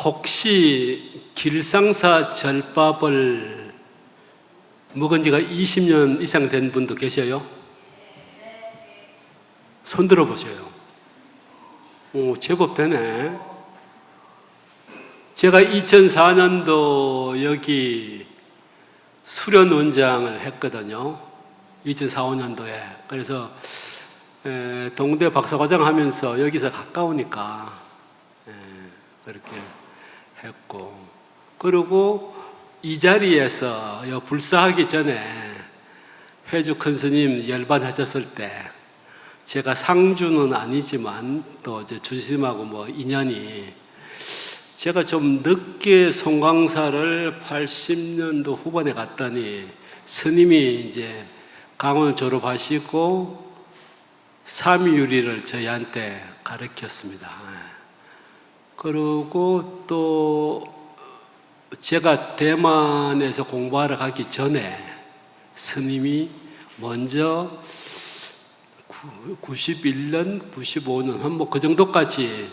혹시 길상사 절밥을 먹은 지가 20년 이상 된 분도 계셔요? 손 들어보세요. 제법 되네. 제가 2004년도 여기 수련원장을 했거든요. 2004~5년도에. 그래서 동대 박사과정 하면서 여기서 가까우니까 그렇게 했고, 그리고 이 자리에서 불사하기 전에 회주 큰 스님 열반하셨을 때 제가 상주는 아니지만 또 이제 주스님하고 뭐 인연이, 제가 좀 늦게 송광사를 80년도 후반에 갔더니 스님이 이제 강원을 졸업하시고 삼위유리를 저희한테 가르쳤습니다. 그리고 또 제가 대만에서 공부하러 가기 전에 스님이 먼저 91년, 95년 뭐 그 정도까지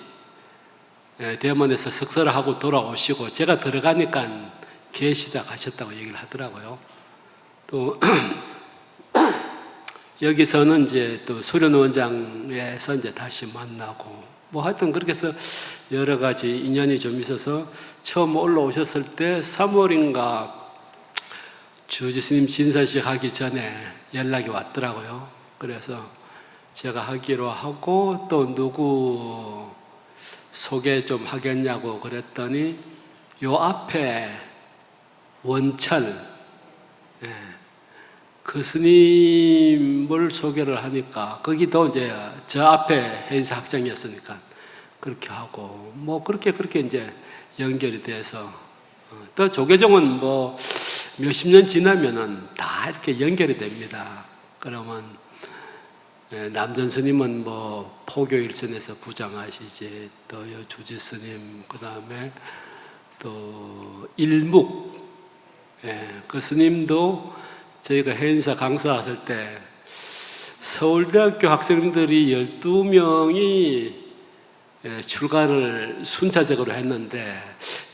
대만에서 석설을 하고 돌아오시고, 제가 들어가니까 계시다 가셨다고 얘기를 하더라고요. 또 여기서는 이제 또 수련원장에서 이제 다시 만나고, 뭐 하여튼 그렇게 해서 여러 가지 인연이 좀 있어서 처음 올라오셨을 때 3월인가 주지스님 진사식 하기 전에 연락이 왔더라고요. 그래서 제가 하기로 하고, 또 누구 소개 좀 하겠냐고 그랬더니 요 앞에 원철, 그 스님을 소개를 하니까, 거기도 이제 저 앞에 해인사 학장이었으니까 그렇게 하고, 뭐 그렇게 이제 연결이 돼서, 또 조계종은 뭐 몇십 년 지나면은 다 이렇게 연결이 됩니다. 그러면 남전 스님은 뭐 포교일선에서 부장하시지, 또 주지 스님, 그 다음에 또 일묵, 그 스님도 저희가 해인사 강사하실 때 서울대학교 학생들이 12명이 출가를 순차적으로 했는데,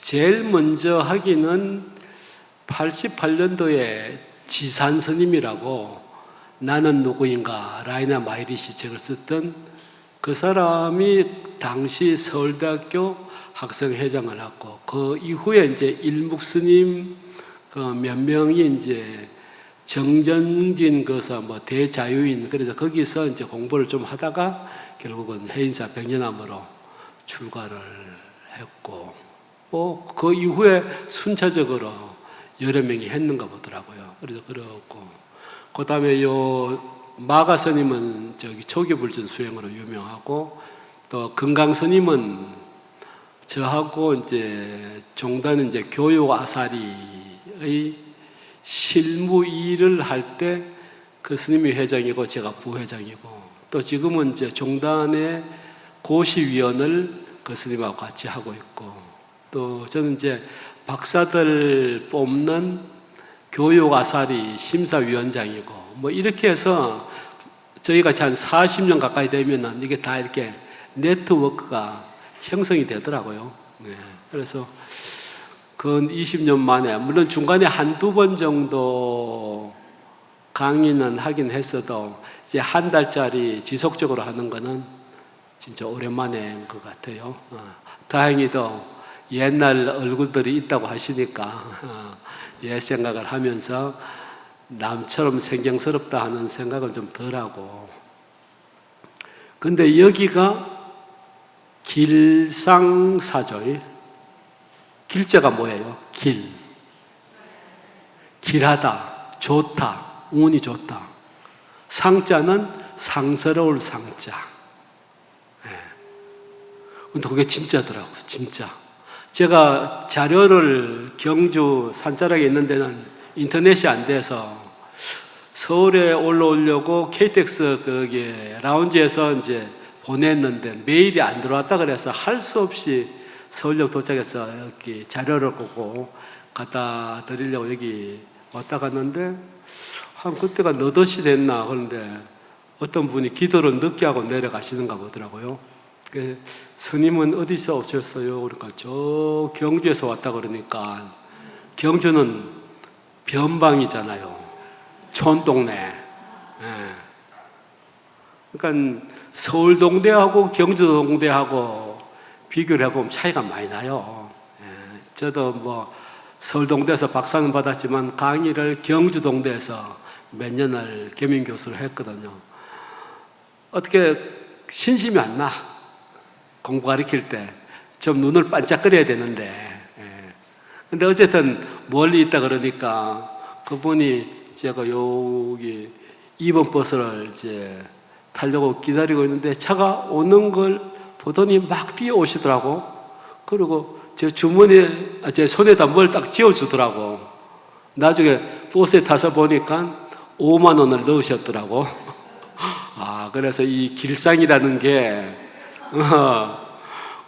제일 먼저 하기는 88년도에 지산 스님이라고, 나는 누구인가 라이나 마이리시 책을 썼던 그 사람이 당시 서울대학교 학생회장을 했고, 그 이후에 이제 일묵 스님 몇 명이 이제 정전진 거사 뭐 대자유인, 그래서 거기서 이제 공부를 좀 하다가 결국은 해인사 백년암으로 출가를 했고, 뭐 그 이후에 순차적으로 여러 명이 했는가 보더라고요. 그래서 그렇고, 그 다음에 요 마가 스님은 저기 초기불전 수행으로 유명하고, 또 금강 스님은 저하고 이제 종단은 이제 교육 아사리의 실무 일을 할 때 그 스님이 회장이고 제가 부회장이고, 또 지금은 이제 종단의 고시위원을 그 스님하고 같이 하고 있고, 또 저는 이제 박사들 뽑는 교육 아사리 심사위원장이고, 뭐 이렇게 해서 저희가 한 40년 가까이 되면은 이게 다 이렇게 네트워크가 형성이 되더라고요. 그래서 근 20년 만에, 물론 중간에 한두 번 정도 강의는 하긴 했어도 이제 한 달짜리 지속적으로 하는 거는 진짜 오랜만인 것 같아요. 다행히도 옛날 얼굴들이 있다고 하시니까 옛 생각을 하면서 남처럼 생경스럽다 하는 생각은 좀 덜하고. 근데 여기가 길상사죠. 길자가 뭐예요? 길. 길하다, 좋다, 운이 좋다. 상자는 상스러울 상자. 근데 그게 진짜더라고요, 진짜. 제가 자료를 경주 산자락에 있는 데는 인터넷이 안 돼서 서울에 올라오려고 KTX 거기 라운지에서 이제 보냈는데 메일이 안 들어왔다 그래서 할 수 없이 서울역 도착해서 이렇게 자료를 보고 갖다 드리려고 여기 왔다 갔는데 한 그때가 너덧이 됐나 그런데 어떤 분이 기도를 늦게 하고 내려가시는가 보더라고요. 스님은 어디서 오셨어요? 그러니까 저 경주에서 왔다 그러니까 경주는 변방이잖아요. 촌동네. 예. 그러니까 서울 동대하고 경주 동대하고 비교를 해보면 차이가 많이 나요. 예. 저도 뭐 서울 동대에서 박사는 받았지만 강의를 경주 동대에서 몇 년을 겸임 교수를 했거든요. 어떻게 신심이 안 나. 공부 가르칠 때 좀 눈을 반짝거려야 되는데. 근데 어쨌든 멀리 있다 그러니까 그분이 제가 여기 2번 버스를 이제 타려고 기다리고 있는데 차가 오는 걸 보더니 막 뛰어오시더라고. 그리고 제 주머니에, 제 손에다 뭘 딱 쥐어주더라고. 나중에 버스에 타서 보니까 5만 원을 넣으셨더라고. 아, 그래서 이 길상이라는 게,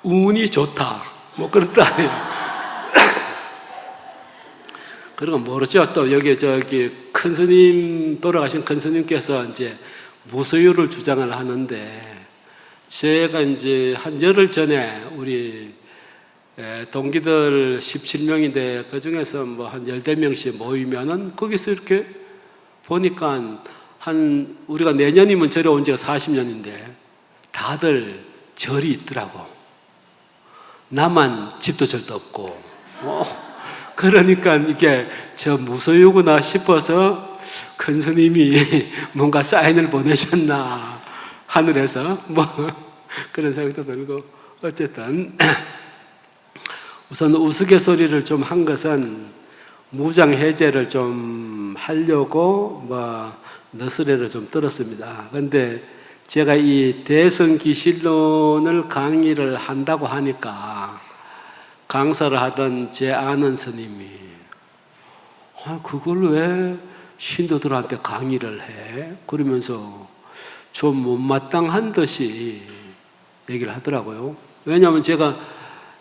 운이 좋다. 뭐 그렇다. 그리고 모르죠. 또 여기 저기 큰 스님, 돌아가신 큰 스님께서 이제 무소유를 주장을 하는데, 제가 이제 한 열흘 전에 우리 동기들 17명인데 그 중에서 뭐 한 14명씩 모이면은 거기서 이렇게 보니까 한 우리가 내년이면 절에 온 지가 40년인데 다들 절이 있더라고. 나만 집도 절도 없고. 그러니까 이게 저 무소유구나 싶어서 큰 스님이 뭔가 사인을 보내셨나 하늘에서 뭐 그런 생각도 들고 어쨌든 우선 우스갯소리를 좀 한 것은 무장 해제를 좀 하려고 뭐 너스레를 좀 들었습니다. 그런데 제가 이 대성기실론을 강의를 한다고 하니까 강사를 하던 제 아는 스님이 그걸 왜 신도들한테 강의를 해? 그러면서 좀 못마땅한 듯이 얘기를 하더라고요. 왜냐하면 제가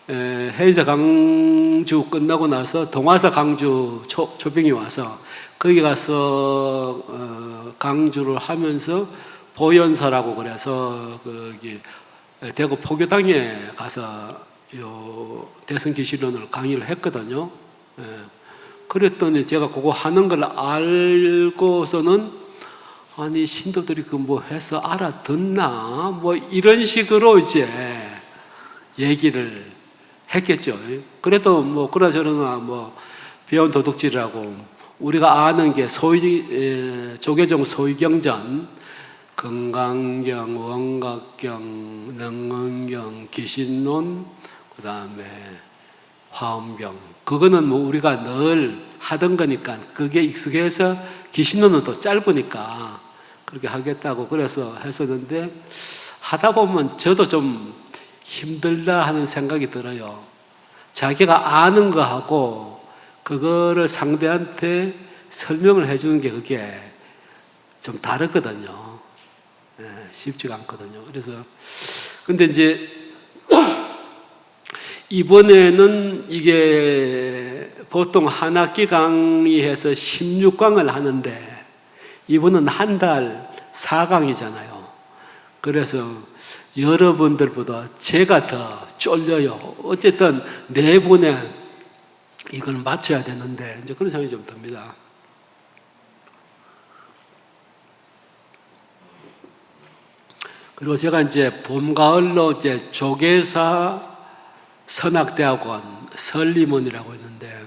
해외자 강주 끝나고 나서 동화사 강주 초빙이 와서 거기 가서 강주를 하면서 보현사라고 그래서 거기 대구 포교당에 가서 요 대성기실론을 강의를 했거든요. 그랬더니 제가 그거 하는 걸 알고서는 아니 신도들이 그 뭐 해서 알아듣나 뭐 이런 식으로 이제 얘기를 했겠죠. 그래도 뭐 그러저러나 뭐 배운 도둑질이라고 우리가 아는 게 조계종 소위경전 건강경, 원각경, 능언경, 기신론, 그 다음에 화엄경. 그거는 뭐 우리가 늘 하던 거니까 그게 익숙해서 기신론은 또 짧으니까 그렇게 하겠다고 그래서 했었는데 하다 보면 저도 좀 힘들다 하는 생각이 들어요. 자기가 아는 거하고 그거를 상대한테 설명을 해주는 게 그게 좀 다르거든요. 쉽지가 않거든요. 그래서 근데 이제 이번에는 이게 보통 한 학기 강의해서 16강을 하는데 이번은 한 달 4강이잖아요. 그래서 여러분들보다 제가 더 쫄려요. 어쨌든 네 분에 이걸 맞춰야 되는데 이제 그런 생각이 좀 듭니다. 그리고 제가 이제 봄, 가을로 이제 조계사 선학대학원 설림원이라고 있는데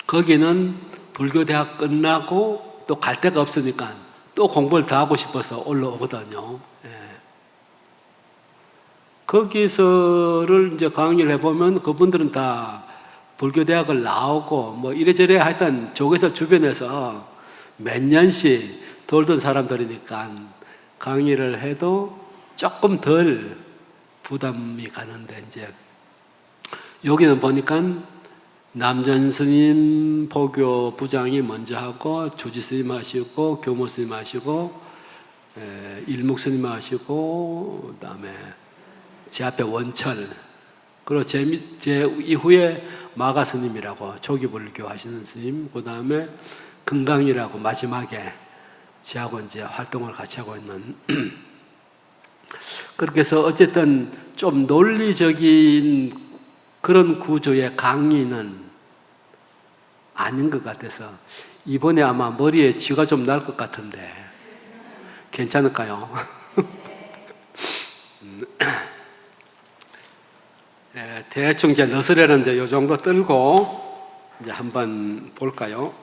거기는 불교대학 끝나고 또 갈 데가 없으니까 또 공부를 더 하고 싶어서 올라오거든요. 거기서를 이제 강의를 해보면 그분들은 다 불교대학을 나오고 뭐 이래저래 하여튼 조계사 주변에서 몇 년씩 돌던 사람들이니까 강의를 해도 조금 덜 부담이 가는데 이제 여기는 보니까 남전 스님 포교 부장이 먼저 하고 조지 스님 하시고 교모 스님 하시고 일묵 스님 하시고 그다음에 제 앞에 원철 그리고 제 이후에 마가 스님이라고 조기불교 하시는 스님, 그 다음에 금강이라고 마지막에 지하고 이제 활동을 같이 하고 있는 그렇게 해서 어쨌든 좀 논리적인 그런 구조의 강의는 아닌 것 같아서 이번에 아마 머리에 쥐가 좀 날 것 같은데 괜찮을까요? 대충 이제 너스레는 이제 요 정도 떨고 이제 한번 볼까요?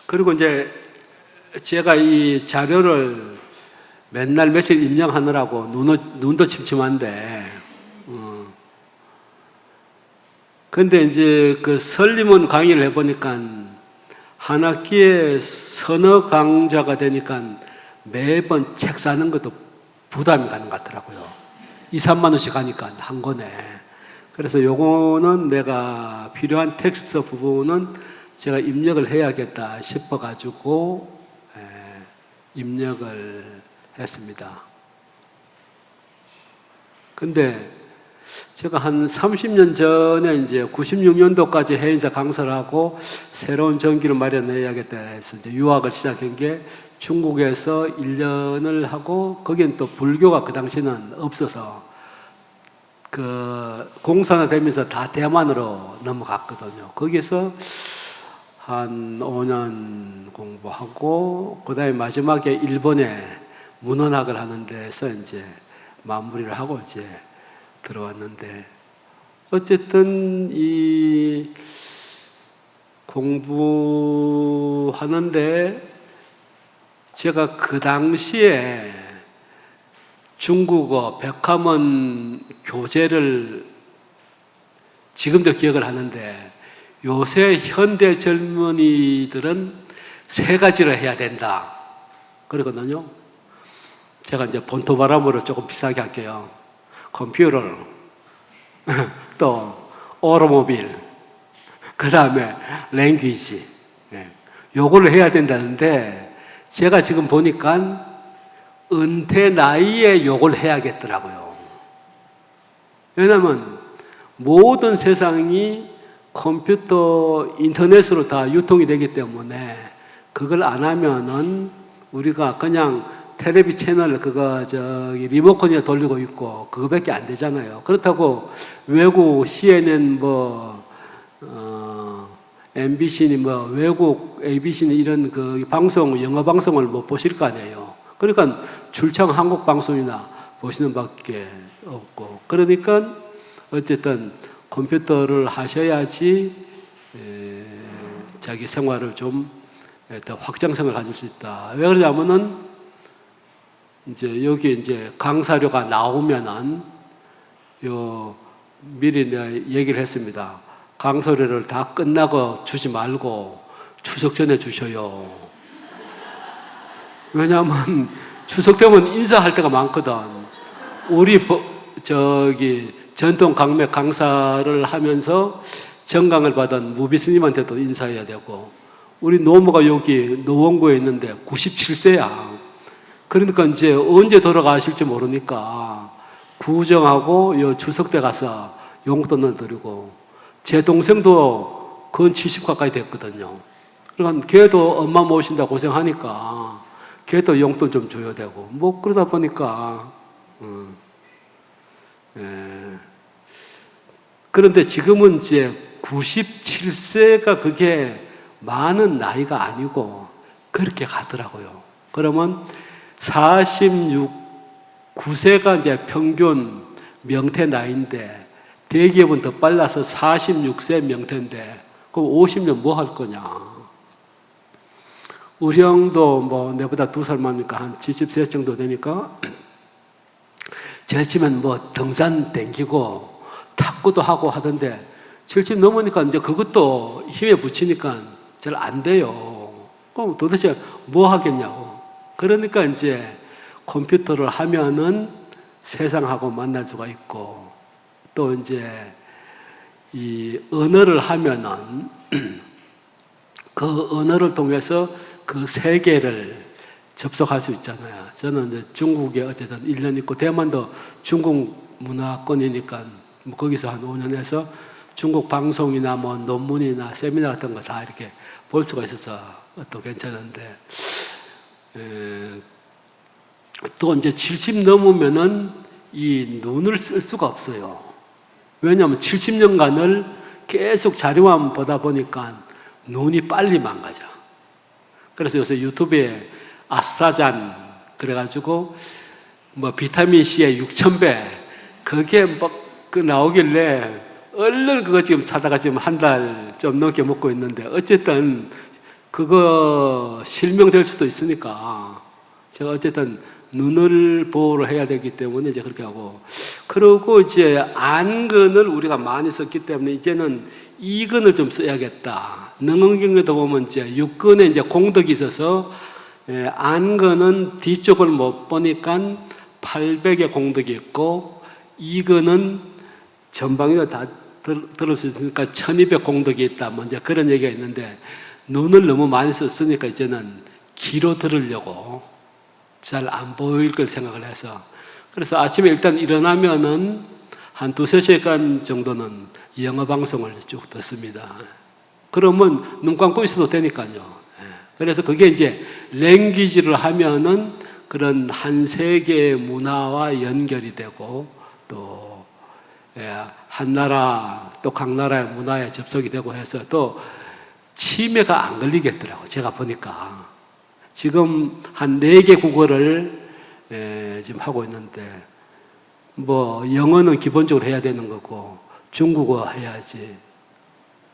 그리고 이제 제가 이 자료를 맨날 며칠 입력하느라고 눈도 침침한데, 근데 이제 그 설립문 강의를 해보니까 한 학기에 서너 강좌가 되니까 매번 책 사는 것도 부담이 가는 것 같더라고요. 2, 3만 원씩 하니까 한 권에. 그래서 요거는 내가 필요한 텍스트 부분은 제가 입력을 해야겠다 싶어가지고 입력을 했습니다. 근데 제가 한 30년 전에 이제 96년도까지 해인사 강사를 하고 새로운 전기를 마련해야겠다 해서 이제 유학을 시작한 게 중국에서 1년을 하고 거기는 또 불교가 그 당시는 없어서 그 공사가 되면서 다 대만으로 넘어갔거든요. 거기서 한 5년 공부하고 그 다음에 마지막에 일본에 문헌학을 하는 데서 이제 마무리를 하고 이제 들어왔는데 어쨌든 이 공부하는데 제가 그 당시에 중국어 백화문 교재를 지금도 기억을 하는데 요새 현대 젊은이들은 세 가지를 해야 된다 그러거든요. 제가 이제 본토 바람으로 조금 비싸게 할게요. 컴퓨터, 또 오토모빌, 그 다음에 랭귀지. 요거를 해야 된다는데 제가 지금 보니까 은퇴 나이에 요걸 해야겠더라고요. 왜냐하면 모든 세상이 컴퓨터, 인터넷으로 다 유통이 되기 때문에 그걸 안 하면은 우리가 그냥 텔레비 채널 리모컨에 돌리고 있고 그거밖에 안 되잖아요. 그렇다고 외국 CNN MBC니 외국 ABC니 이런 그 방송, 영어 방송을 못 보실 거 아니에요. 그러니까 출장 한국 방송이나 보시는 밖에 없고 그러니까 어쨌든 컴퓨터를 하셔야지 자기 생활을 좀 더 확장성을 가질 수 있다. 왜 그러냐면은 이제 여기 이제 강사료가 나오면은 미리 내가 얘기를 했습니다. 강사료를 다 끝나고 주지 말고 추석 전에 주셔요. 왜냐하면 추석 되면 인사할 때가 많거든. 우리 전통 강맥 강사를 하면서 정강을 받은 무비 스님한테도 인사해야 되고 우리 노모가 여기 노원구에 있는데 97세야. 그러니까 이제 언제 돌아가실지 모르니까 구정하고 요 추석 때 가서 용돈을 드리고 제 동생도 근 70 가까이 됐거든요. 그러니까 걔도 엄마 모신다 고생하니까 걔도 용돈 좀 줘야 되고 그러다 보니까 그런데 지금은 이제 97세가 그게 많은 나이가 아니고 그렇게 가더라고요. 그러면 9세가 이제 평균 명퇴 나이인데 대기업은 더 빨라서 46세 명퇴인데 그럼 50년 뭐 할 거냐. 우리 형도 내보다 2살 많으니까 한 70세 정도 되니까 제일 치면 등산 댕기고 탁구도 하고 하던데 70 넘으니까 이제 그것도 힘에 붙이니까 잘 안 돼요. 그럼 도대체 뭐 하겠냐고. 그러니까 이제 컴퓨터를 하면은 세상하고 만날 수가 있고 또 이제 이 언어를 하면은 그 언어를 통해서 그 세계를 접속할 수 있잖아요. 저는 이제 중국에 어쨌든 1년 있고 대만도 중국 문화권이니까 뭐 거기서 한 5년 해서 중국 방송이나 뭐 논문이나 세미나 같은 거 다 이렇게 볼 수가 있어서 또 괜찮은데, 또 이제 70 넘으면은 이 눈을 쓸 수가 없어요. 왜냐하면 70년간을 계속 자료만 보다 보니까 눈이 빨리 망가져. 그래서 요새 유튜브에 아스트라잔 그래가지고 뭐 비타민 C의 6,000배 그게 막 그 나오길래 얼른 그거 지금 사다가 지금 한 달 좀 넘게 먹고 있는데, 어쨌든 그거 실명될 수도 있으니까 제가 어쨌든 눈을 보호를 해야 되기 때문에 이제 그렇게 하고, 그리고 이제 안근을 우리가 많이 썼기 때문에 이제는 이근을 좀 써야겠다. 능언경에도 보면 이제 육근에 이제 공덕이 있어서 안근은 뒤쪽을 못 보니까 800의 공덕이 있고, 이근은 전방위로 다 들을 수 있으니까 1200 공덕이 있다. 먼저 그런 얘기가 있는데, 눈을 너무 많이 썼으니까 이제는 귀로 들으려고 잘 안 보일 걸 생각을 해서, 그래서 아침에 일단 일어나면은 한 2-3시간 정도는 영어 방송을 쭉 듣습니다. 그러면 눈 감고 있어도 되니까요. 그래서 그게 이제 랭귀지를 하면은 그런 한 세계의 문화와 연결이 되고, 또 한 나라 또 각 나라의 문화에 접속이 되고 해서 또 치매가 안 걸리겠더라고요. 제가 보니까 지금 한 4개 국어를 지금 하고 있는데, 뭐 영어는 기본적으로 해야 되는 거고 중국어 해야지,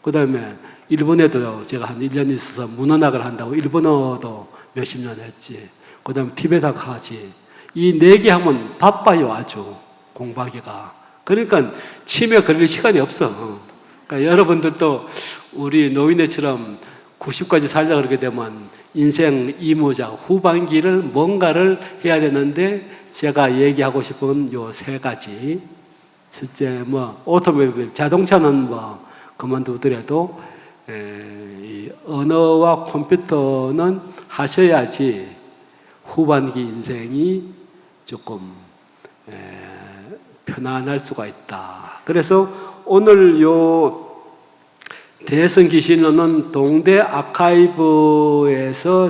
그 다음에 일본에도 제가 한 1년 있어서 문헌학을 한다고 일본어도 몇십 년 했지, 그 다음에 티베트어 하지, 이 4개 하면 바빠요. 아주 공부하기가. 그러니까 치매 걸릴 시간이 없어. 그러니까 여러분들도 우리 노인네처럼 90까지 살자 그러게 되면 인생 이모작 후반기를 뭔가를 해야 되는데, 제가 얘기하고 싶은 요 3가지. 첫째, 뭐 오토모빌 자동차는 뭐 그만두더라도 이 언어와 컴퓨터는 하셔야지 후반기 인생이 조금 편안할 수가 있다. 그래서 오늘 요 대성 기신론은 동대 아카이브에서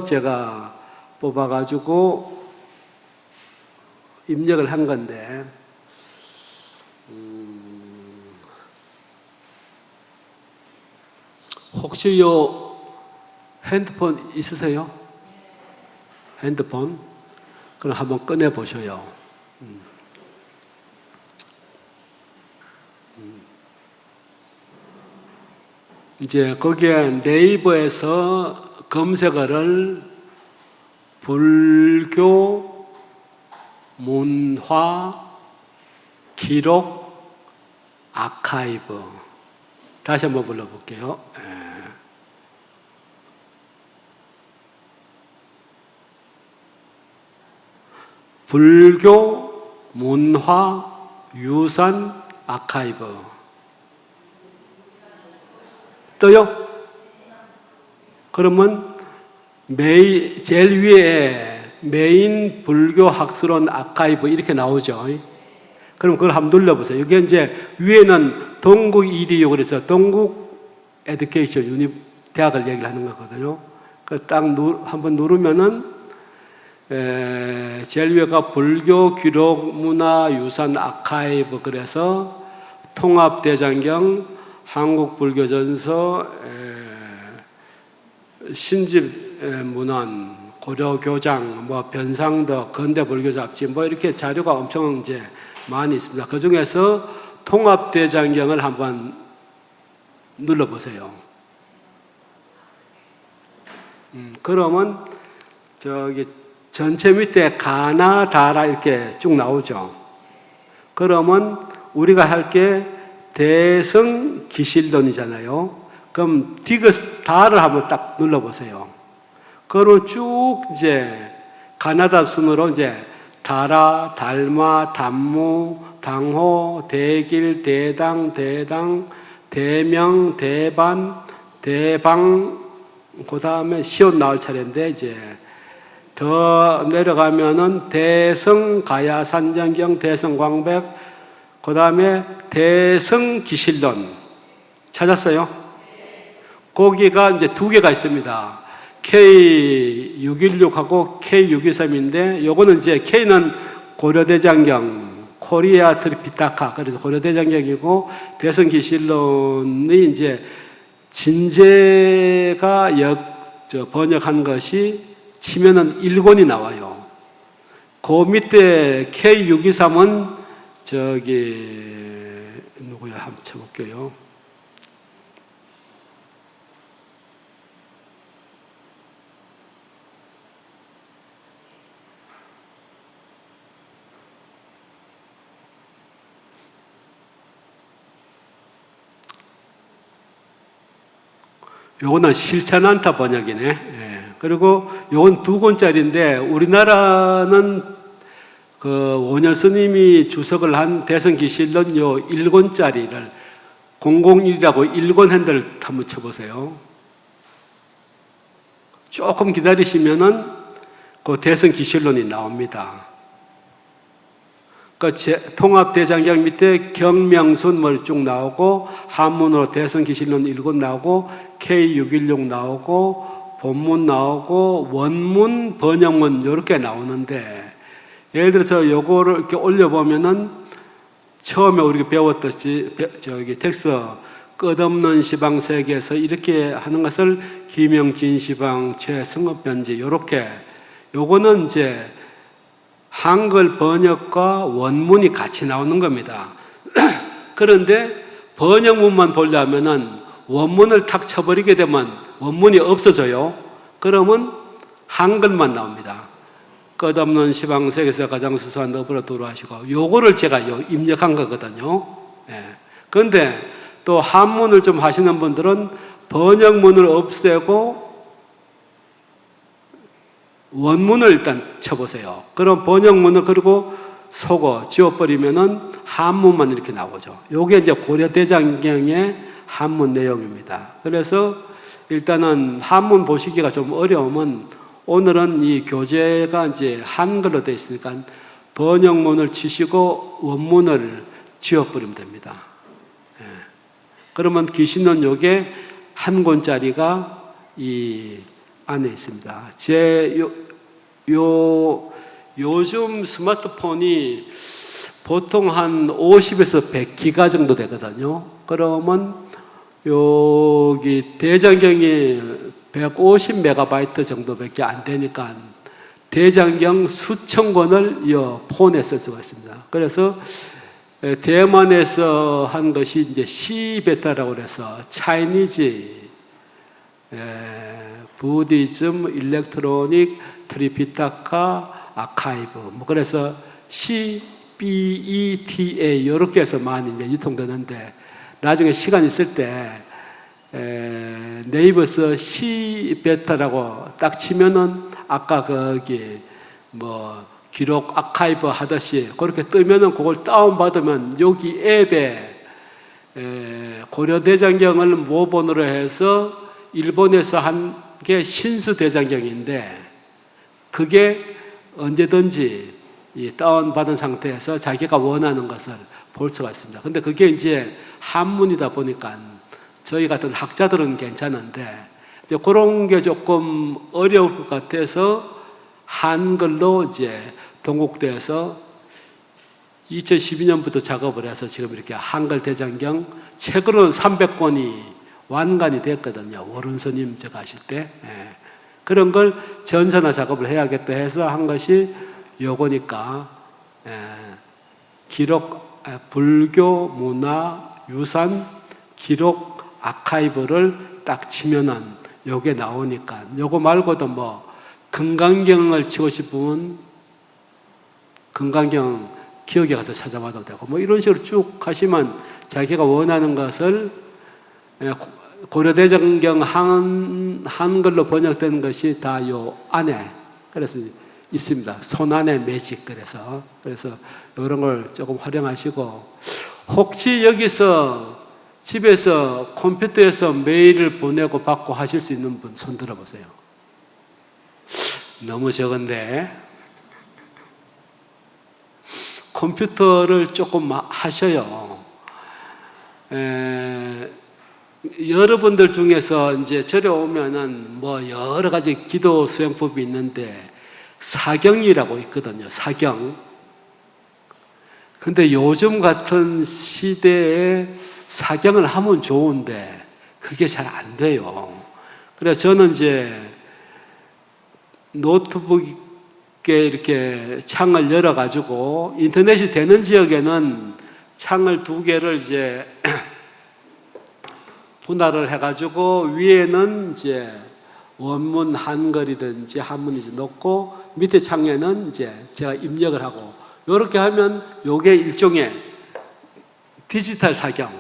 제가 뽑아가지고 입력을 한 건데, 혹시 요 핸드폰 있으세요? 핸드폰? 그럼 한번 꺼내 보셔요. 이제 거기에 네이버에서 검색어를 불교 문화 기록 아카이브, 다시 한번 불러볼게요. 불교 문화 유산 아카이브 떠요? 그러면 제일 위에 메인 불교 학술원 아카이브 이렇게 나오죠. 그럼 그걸 한번 눌러보세요. 이게 이제 위에는 동국 EDU, 그래서 동국 에듀케이션 대학을 얘기를 하는 거거든요. 그걸 딱 한번 누르면은 제일 위에가 불교 기록 문화 유산 아카이브, 그래서 통합대장경, 한국불교전서, 신집문헌, 고려교장, 뭐 변상덕, 근대불교잡지, 뭐 이렇게 자료가 엄청 이제 많이 있습니다. 그 중에서 통합대장경을 한번 눌러보세요. 그러면 저기 전체 밑에 가나다라 이렇게 쭉 나오죠. 그러면 우리가 할 게 대성 기실론이잖아요. 그럼 디귿다를 한번 딱 눌러보세요. 그리고 쭉 이제 가나다 순으로 이제 다라, 달마, 담무, 당호, 대길, 대당, 대명, 대반, 대방, 그 다음에 시옷 나올 차례인데, 이제 더 내려가면은 대성 가야산정경, 대성 광백, 그 다음에 대성기실론 찾았어요? 거기가 이제 두 개가 있습니다. K616하고 K623인데 요거는 이제 K는 고려대장경 코리아 트리피타카, 그래서 고려대장경이고, 대성기실론이 이제 진제가 번역한 것이 치면은 1권이 나와요. 그 밑에 K623은 누구야? 한번 쳐볼게요. 요거는 실천 않다 번역이네. 예. 그리고 요건 2권짜리인데, 우리나라는 그 원효 스님이 주석을 한 대성기실론 요 1권짜리를 001이라고 1권 핸들 한번 쳐보세요. 조금 기다리시면은 그 대성기실론이 나옵니다. 그 통합대장경 밑에 경명순 쭉 나오고, 한문으로 대성기실론 1권 나오고, K616 나오고, 본문 나오고, 원문, 번역문 이렇게 나오는데, 예를 들어서 요거를 이렇게 올려보면은 처음에 우리가 배웠듯이 텍스트 끝없는 시방세계에서 이렇게 하는 것을 김영진 시방, 최승업 변지 요렇게, 요거는 이제 한글 번역과 원문이 같이 나오는 겁니다. 그런데 번역문만 보려면은 원문을 탁 쳐버리게 되면 원문이 없어져요. 그러면 한글만 나옵니다. 끝없는 시방세계에서 가장 수수한 너브로 도로하시고, 요거를 제가 입력한 거거든요. 예. 그런데 또 한문을 좀 하시는 분들은 번역문을 없애고 원문을 일단 쳐보세요. 그럼 번역문을 그리고 속어 지워버리면은 한문만 이렇게 나오죠. 요게 이제 고려대장경의 한문 내용입니다. 그래서 일단은 한문 보시기가 좀 어려우면, 오늘은 이 교재가 이제 한글로 되어 있으니까 번역문을 치시고 원문을 지워버리면 됩니다. 예. 그러면 기신론 요게 한 권짜리가 이 안에 있습니다. 요즘 스마트폰이 보통 한 50에서 100기가 정도 되거든요. 그러면 여기 대장경이 150메가바이트 정도밖에 안 되니까 대장경 수천 권을 이 폰에 쓸 수가 있습니다. 그래서 대만에서 한 것이 이제 시베타라고 해서 차이니즈 부디즘 일렉트로닉 트리피타카 아카이브, 그래서 CBETA 이렇게 해서 많이 이제 유통되는데, 나중에 시간 있을 때 네이버에서 시베타라고 딱 치면은 아까 거기 기록 아카이브 하듯이 그렇게 뜨면은 그걸 다운받으면 여기 앱에 고려대장경을 모본으로 해서 일본에서 한 게 신수대장경인데, 그게 언제든지 다운받은 상태에서 자기가 원하는 것을 볼 수가 있습니다. 근데 그게 이제 한문이다 보니까 저희 같은 학자들은 괜찮은데, 이제 그런 게 조금 어려울 것 같아서 한글로 이제 동국대에서 2012년부터 작업을 해서 지금 이렇게 한글 대장경 책으로는 300권이 완간이 됐거든요. 워른 스님 제가 하실 때. 예. 그런 걸 전산화 작업을 해야겠다 해서 한 것이 요거니까, 기록, 불교 문화 유산 기록 아카이브를 딱 치면은 요게 나오니까, 요거 말고도 금강경을 치고 싶으면 금강경 기억에 가서 찾아봐도 되고, 이런 식으로 쭉 하시면 자기가 원하는 것을, 고려대장경 한글로 번역된 것이 다 요 안에 그래서 있습니다. 손 안에 매직. 그래서 이런 걸 조금 활용하시고, 혹시 여기서 집에서 컴퓨터에서 메일을 보내고 받고 하실 수 있는 분 손 들어보세요. 너무 적은데. 컴퓨터를 조금 하셔요. 여러분들 중에서 이제 절에 오면은 뭐 여러 가지 기도 수행법이 있는데 사경이라고 있거든요. 사경. 근데 요즘 같은 시대에 사경을 하면 좋은데 그게 잘 안 돼요. 그래서 저는 이제 노트북에 이렇게 창을 열어가지고 인터넷이 되는 지역에는 창을 2개를 이제 분할을 해가지고 위에는 이제 원문 한글이든지 한문이든지 넣고 밑에 창에는 이제 제가 입력을 하고 이렇게 하면 이게 일종의 디지털 사경,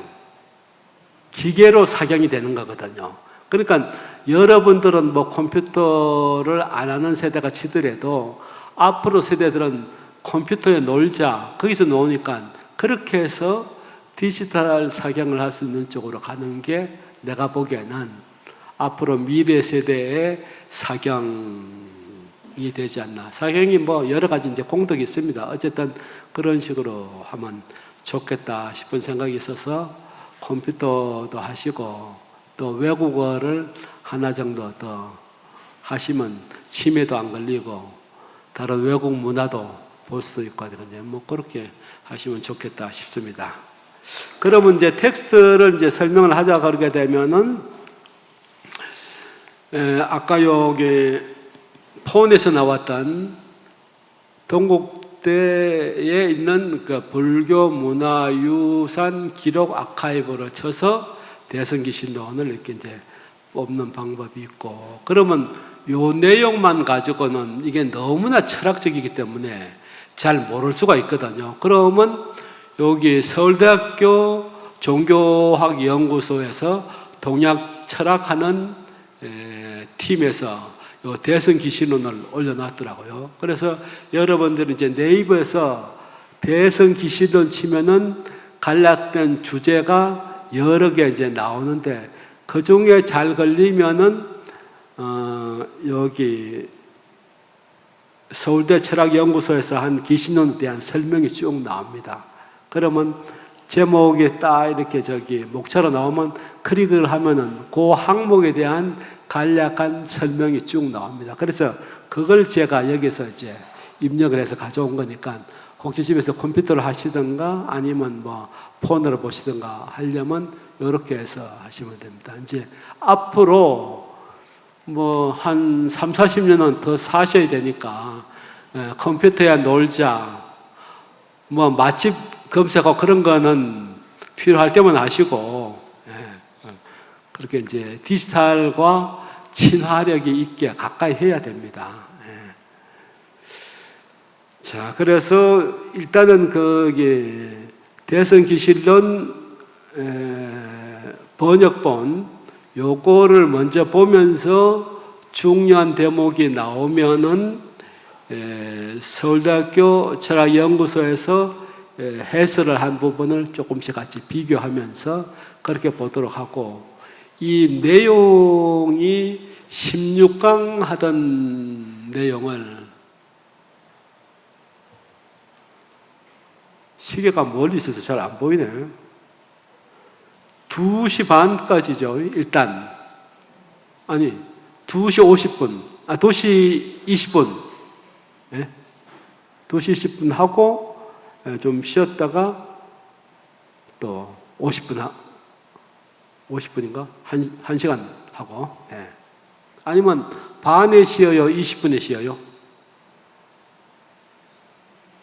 기계로 사경이 되는 거거든요. 그러니까 여러분들은 뭐 컴퓨터를 안 하는 세대가 치더라도 앞으로 세대들은 컴퓨터에 놀자, 거기서 노니까 그렇게 해서 디지털 사경을 할 수 있는 쪽으로 가는 게 내가 보기에는 앞으로 미래 세대의 사경이 되지 않나. 사경이 뭐 여러 가지 이제 공덕이 있습니다. 어쨌든 그런 식으로 하면 좋겠다 싶은 생각이 있어서 컴퓨터도 하시고 또 외국어를 하나 정도 더 하시면 치매도 안 걸리고 다른 외국 문화도 볼 수도 있고 하거든요. 뭐 그렇게 하시면 좋겠다 싶습니다. 그러면 이제 텍스트를 이제 설명을 하자 그러게 되면은 아까 여기 폰에서 나왔던 동국대에 있는 그 불교 문화유산 기록 아카이브를 쳐서 대성기신론을 이렇게 이제 뽑는 방법이 있고, 그러면 요 내용만 가지고는 이게 너무나 철학적이기 때문에 잘 모를 수가 있거든요. 그러면 여기 서울대학교 종교학연구소에서 동양 철학하는 팀에서 요 대성기신론을 올려놨더라고요. 그래서 여러분들은 이제 네이버에서 대성기신론 치면은 간략된 주제가 여러 개 이제 나오는데 그 중에 잘 걸리면은 여기 서울대 철학연구소에서 한 기신론에 대한 설명이 쭉 나옵니다. 그러면 제목이 딱 이렇게 목차로 나오면 클릭을 하면은 그 항목에 대한 간략한 설명이 쭉 나옵니다. 그래서 그걸 제가 여기서 이제 입력을 해서 가져온 거니까 혹시 집에서 컴퓨터를 하시든가 아니면 뭐 폰으로 보시든가 하려면 이렇게 해서 하시면 됩니다. 이제 앞으로 뭐 한 3, 40년은 더 사셔야 되니까 컴퓨터야 놀자, 뭐 맛집 검색하고 그런 거는 필요할 때만 하시고 그렇게 이제 디지털과 친화력이 있게 가까이 해야 됩니다. 자, 그래서 일단은 거기 대성기신론 번역본 요거를 먼저 보면서 중요한 대목이 나오면은 서울대학교 철학연구소에서 해설을 한 부분을 조금씩 같이 비교하면서 그렇게 보도록 하고, 이 내용이 16강 하던 내용을 시계가 멀리 있어서 잘 안 보이네. 2시 반까지죠, 일단. 아니, 2시 50분, 2시 20분. 2시 20분 하고, 좀 쉬었다가 또 50분인가? 1시간 하고. 아니면 반에 쉬어요? 20분에 쉬어요?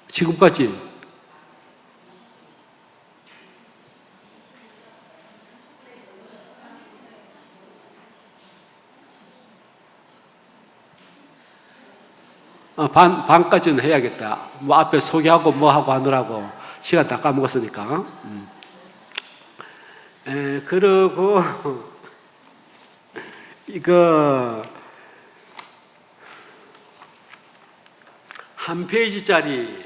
지금까지. 반까지는 해야겠다. 뭐 앞에 소개하고 뭐 하고 하느라고 시간 다 까먹었으니까. 그리고 이거 한 페이지짜리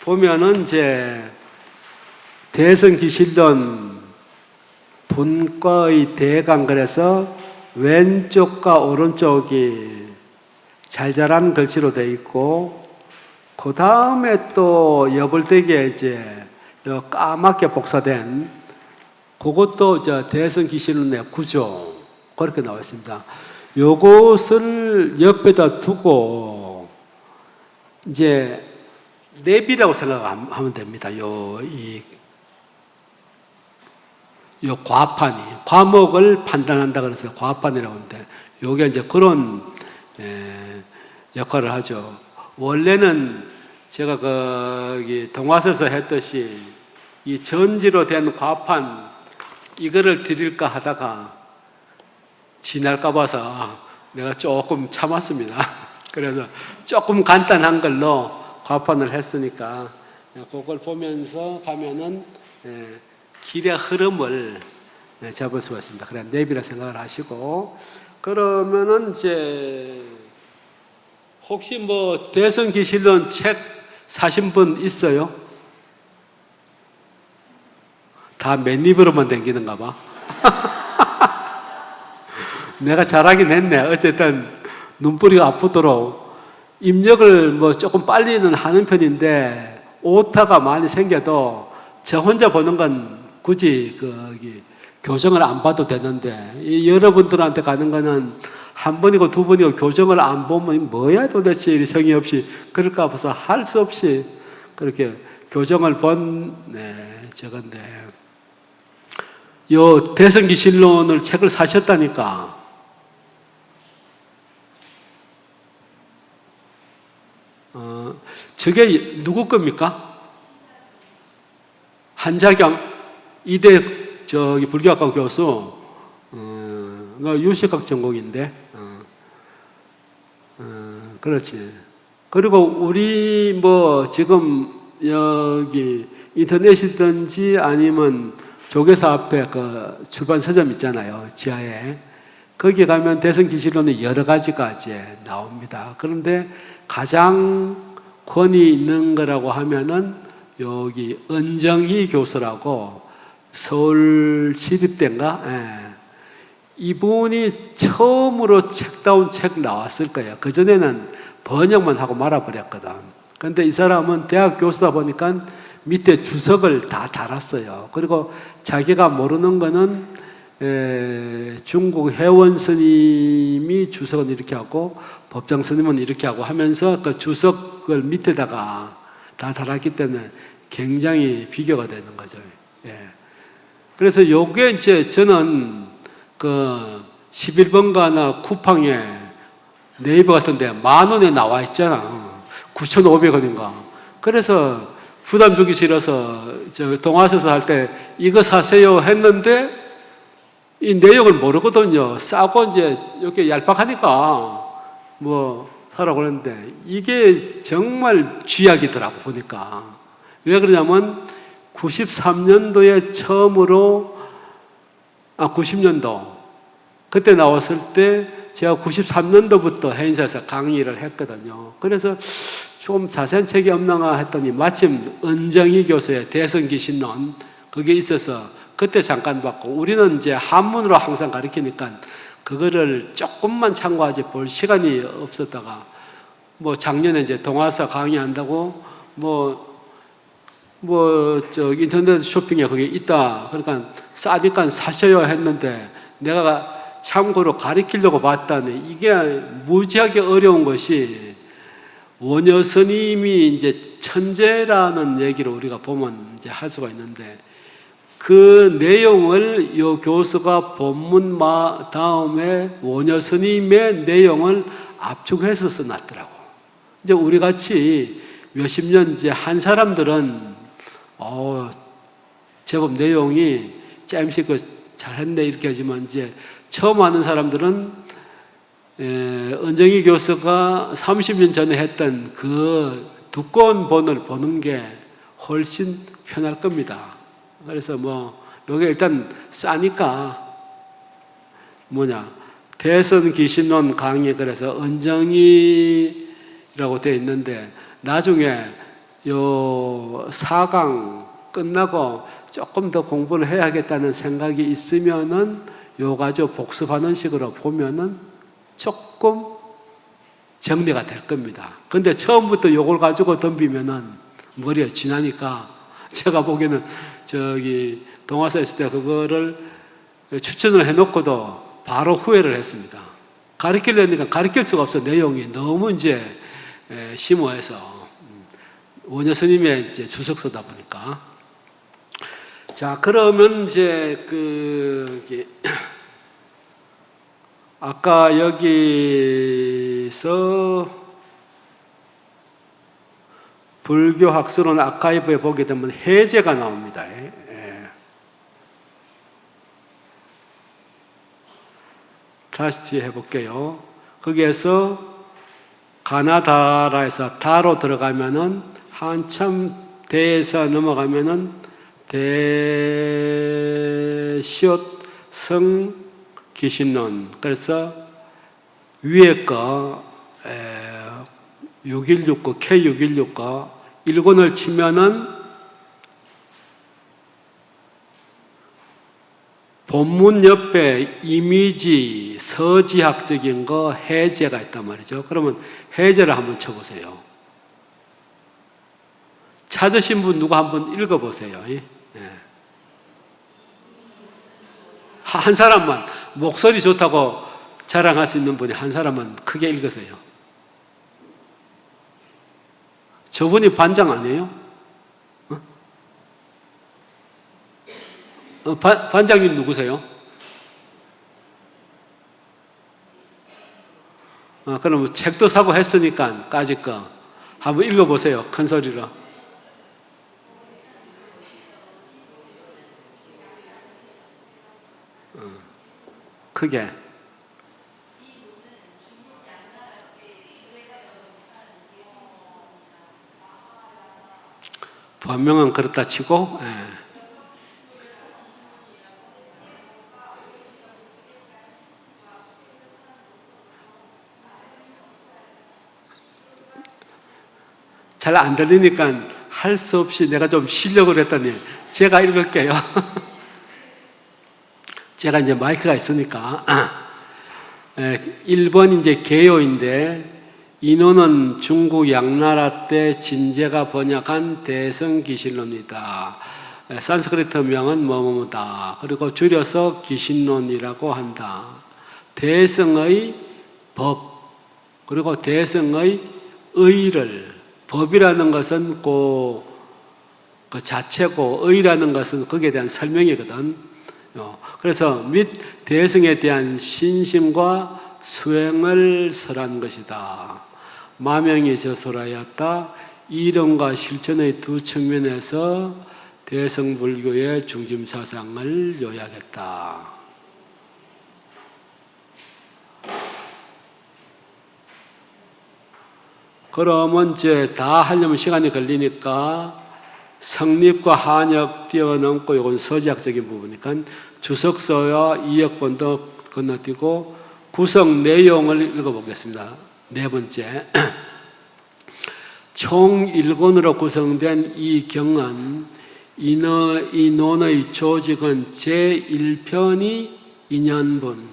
보면은 이제 대성기신론 분과의 대강, 그래서 왼쪽과 오른쪽이 잘잘한 글씨로 되어 있고 그 다음에 또 여벌대기에 이제 요 까맣게 복사된 그것도 대성기실론의 구조 그렇게 나와 있습니다. 요것을 옆에다 두고 이제 내비라고 생각하면 됩니다. 요 과판이 과목을 판단한다 그래서 과판이라고 하는데 요게 이제 그런 역할을 하죠. 원래는 제가 거기 동화서에서 했듯이 이 전지로 된 과판 이거를 드릴까 하다가 지날까 봐서 내가 조금 참았습니다. 그래서 조금 간단한 걸로 과판을 했으니까 그걸 보면서 가면은 길의 흐름을 잡을 수가 있습니다. 그래 내비라 생각을 하시고 그러면은 이제 혹시 뭐 대성기실론 책 사신 분 있어요? 다 맨입으로만 댕기는가 봐. 내가 잘하긴 했네. 어쨌든 눈뿌리가 아프도록 입력을 뭐 조금 빨리는 하는 편인데 오타가 많이 생겨도 저 혼자 보는 건 굳이 교정을 안 봐도 되는데 여러분들한테 가는 거는 한 번이고 두 번이고 교정을 안 보면 뭐야 도대체 성의 없이 그럴까 봐서 할 수 없이 그렇게 교정을 본 저건데 요 대성기실론을 책을 사셨다니까. 저게 누구 겁니까? 한자경 이대 불교학과 교수 유식학 전공인데 그렇지. 그리고 우리 뭐 지금 여기 인터넷이든지 아니면 조계사 앞에 그 출판 서점 있잖아요. 지하에. 거기 가면 대성기실론의 여러 가지가 이제 나옵니다. 그런데 가장 권위 있는 거라고 하면은 여기 은정희 교수라고 서울시립대인가? 이분이 처음으로 책다운 책 나왔을 거예요. 그전에는 번역만 하고 말아버렸거든. 그런데 이 사람은 대학 교수다 보니까 밑에 주석을 다 달았어요. 그리고 자기가 모르는 거는 중국 해원 스님이 주석은 이렇게 하고 법장 스님은 이렇게 하고 하면서 그 주석을 밑에다가 다 달았기 때문에 굉장히 비교가 되는 거죠. 그래서 요게 이제 저는 그 11번가나 쿠팡에 네이버 같은 데 10,000원에 나와 있잖아. 9,500원인가. 그래서 부담 주기 싫어서 동화서에서 할 때 이거 사세요 했는데 이 내용을 모르거든요. 싸고 이제 이렇게 얄팍하니까 뭐 사라고 그랬는데 이게 정말 쥐약이더라고 보니까. 왜 그러냐면 93년도에 처음으로 90년도 그때 나왔을 때 제가 93년도부터 해인사에서 강의를 했거든요. 그래서 좀 자세한 책이 없나 했더니 마침 은정희 교수의 대성기신론 그게 있어서 그때 잠깐 봤고 우리는 이제 한문으로 항상 가르치니까 그거를 조금만 참고하지 볼 시간이 없었다가 뭐 작년에 이제 동화사 강의한다고 인터넷 쇼핑에 거기 있다. 그러니까 싸니까 사셔요 했는데 내가 참고로 가르치려고 봤다니 이게 무지하게 어려운 것이 원효 스님이 이제 천재라는 얘기를 우리가 보면 이제 할 수가 있는데 그 내용을 요 교수가 본문 다음에 원효 스님의 내용을 압축해서 써놨더라고. 이제 우리 같이 몇십 년 이제 한 사람들은 제법 내용이 짬씩 잘했네 이렇게 하지만 이제 처음 하는 사람들은 은정희 교수가 30년 전에 했던 그 두꺼운 본을 보는 게 훨씬 편할 겁니다. 그래서 요게 일단 싸니까 대선기신론 강의 그래서 은정희라고 되어 있는데 나중에 요 4강 끝나고 조금 더 공부를 해야겠다는 생각이 있으면은 요 가지고 복습하는 식으로 보면은 조금 정리가 될 겁니다. 근데 처음부터 요걸 가지고 덤비면은 머리가 지나니까 제가 보기에는 저기 동화사 있을 때 그거를 추천을 해놓고도 바로 후회를 했습니다. 가르치려니까 가르칠 수가 없어. 내용이 너무 이제 심오해서 원효 스님의 이제 주석서다 보니까. 자, 그러면 이제 아까 여기서 불교 학술원 아카이브에 보게 되면 해제가 나옵니다. 다시 해볼게요. 거기에서 가나다라에서 다로 들어가면은 한참 대에서 넘어가면은 대시옷 성 기신론. 그래서 위에 거 6169, K6169 일본을 치면은 본문 옆에 이미지 서지학적인 거 해제가 있단 말이죠. 그러면 해제를 한번 쳐보세요. 찾으신 분 누가 한번 읽어보세요. 한 사람만, 목소리 좋다고 자랑할 수 있는 분이 한 사람만 크게 읽으세요. 저분이 반장 아니에요? 반장님 누구세요? 그럼 책도 사고 했으니까 까짓 거 한번 읽어보세요. 큰 소리로. 크게. 변명은 그렇다 치고, 잘 안 들리니까 할 수 없이 내가 좀 쉬려고 했더니 제가 읽을게요. 제가 이제 마이크가 있으니까. 1번 이제 개요인데, 인호는 중국 양나라 때 진제가 번역한 대성기신론이다. 산스크리트 명은 뭐뭐다. 그리고 줄여서 기신론이라고 한다. 대성의 법, 그리고 대성의 의를, 법이라는 것은 그 자체고, 의라는 것은 거기에 대한 설명이거든. 그래서 및 대성에 대한 신심과 수행을 설한 것이다. 마명이 저솔하였다. 이론과 실천의 두 측면에서 대성불교의 중심 사상을 요약했다. 그러면 이제 다 하려면 시간이 걸리니까 성립과 한역 뛰어넘고 이건 서지학적인 부분이니까 주석서와 이역본도 건너뛰고 구성 내용을 읽어보겠습니다. 네 번째. 총 1권으로 구성된 이 경은 이 논의 조직은 제1편이 인연분,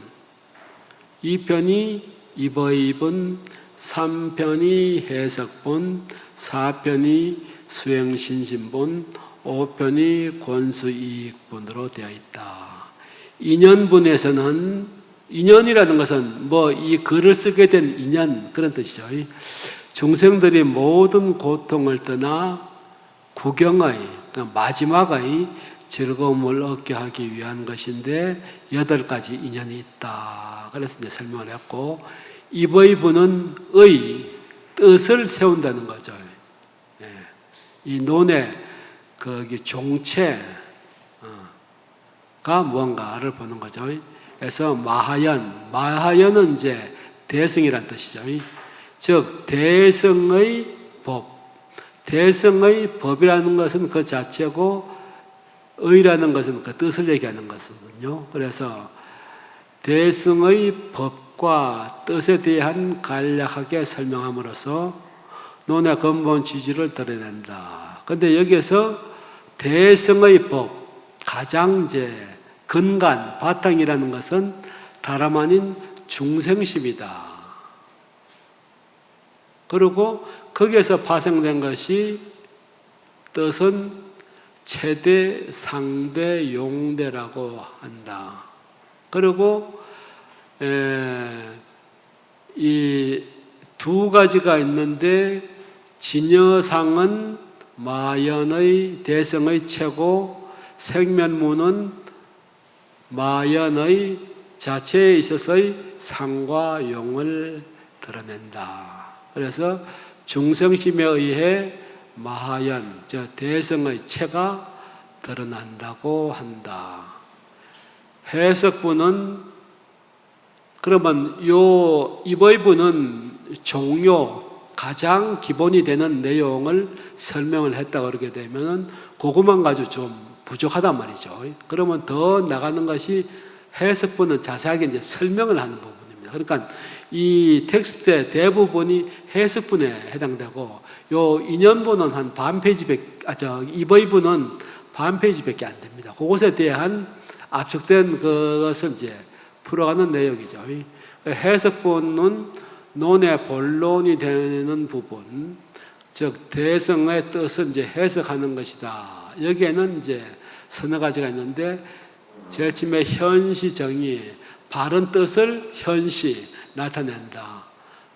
2편이 이보이분, 3편이 해석본, 4편이 수행신심본, 5편이 권수이익본으로 되어 있다. 인연분에서는, 인연이라는 것은 뭐 이 글을 쓰게 된 인연, 그런 뜻이죠. 중생들이 모든 고통을 떠나 구경의, 마지막의 즐거움을 얻게 하기 위한 것인데 8가지 인연이 있다. 그래서 이제 설명을 했고, 이보이분은 의, 뜻을 세운다는 거죠. 이 논의 거기 종체가 무언가를 보는 거죠. 그래서 마하연은 이제 대성이란 뜻이죠. 즉 대성의 법, 대성의 법이라는 것은 그 자체고 의라는 것은 그 뜻을 얘기하는 것이거든요. 그래서 대성의 법과 뜻에 대한 간략하게 설명함으로써 논의 근본 취지를 드러낸다. 그런데 여기에서 대성의 법, 가장 이제 근간, 바탕이라는 것은 다름 아닌 중생심이다. 그리고 거기에서 파생된 것이 뜻은 체대, 상대, 용대라고 한다. 그리고 이 두 가지가 있는데 진여상은 마연의 대성의 체고 생면무는 마연의 자체에 있어서의 상과 용을 드러낸다. 그래서 중성심에 의해 마하연, 즉 대성의 체가 드러난다고 한다. 해석부는 그러면 이부는 종료, 가장 기본이 되는 내용을 설명을 했다 그러게 되면 그것만 가지고 좀 부족하단 말이죠. 그러면 더 나가는 것이 해석부는 자세하게 이제 설명을 하는 부분입니다. 그러니까 이 텍스트의 대부분이 해석분에 해당되고 요 인연부는 한 반 페이지밖에, 이부는 반 페이지밖에 안 됩니다. 그것에 대한 압축된 그것을 이제 풀어가는 내용이죠. 해석본은 논의 본론이 되는 부분, 즉 대성의 뜻을 이제 해석하는 것이다. 여기에는 이제 서너 가지가 있는데 제일 처음에 현시 정의, 바른 뜻을 현시 나타낸다.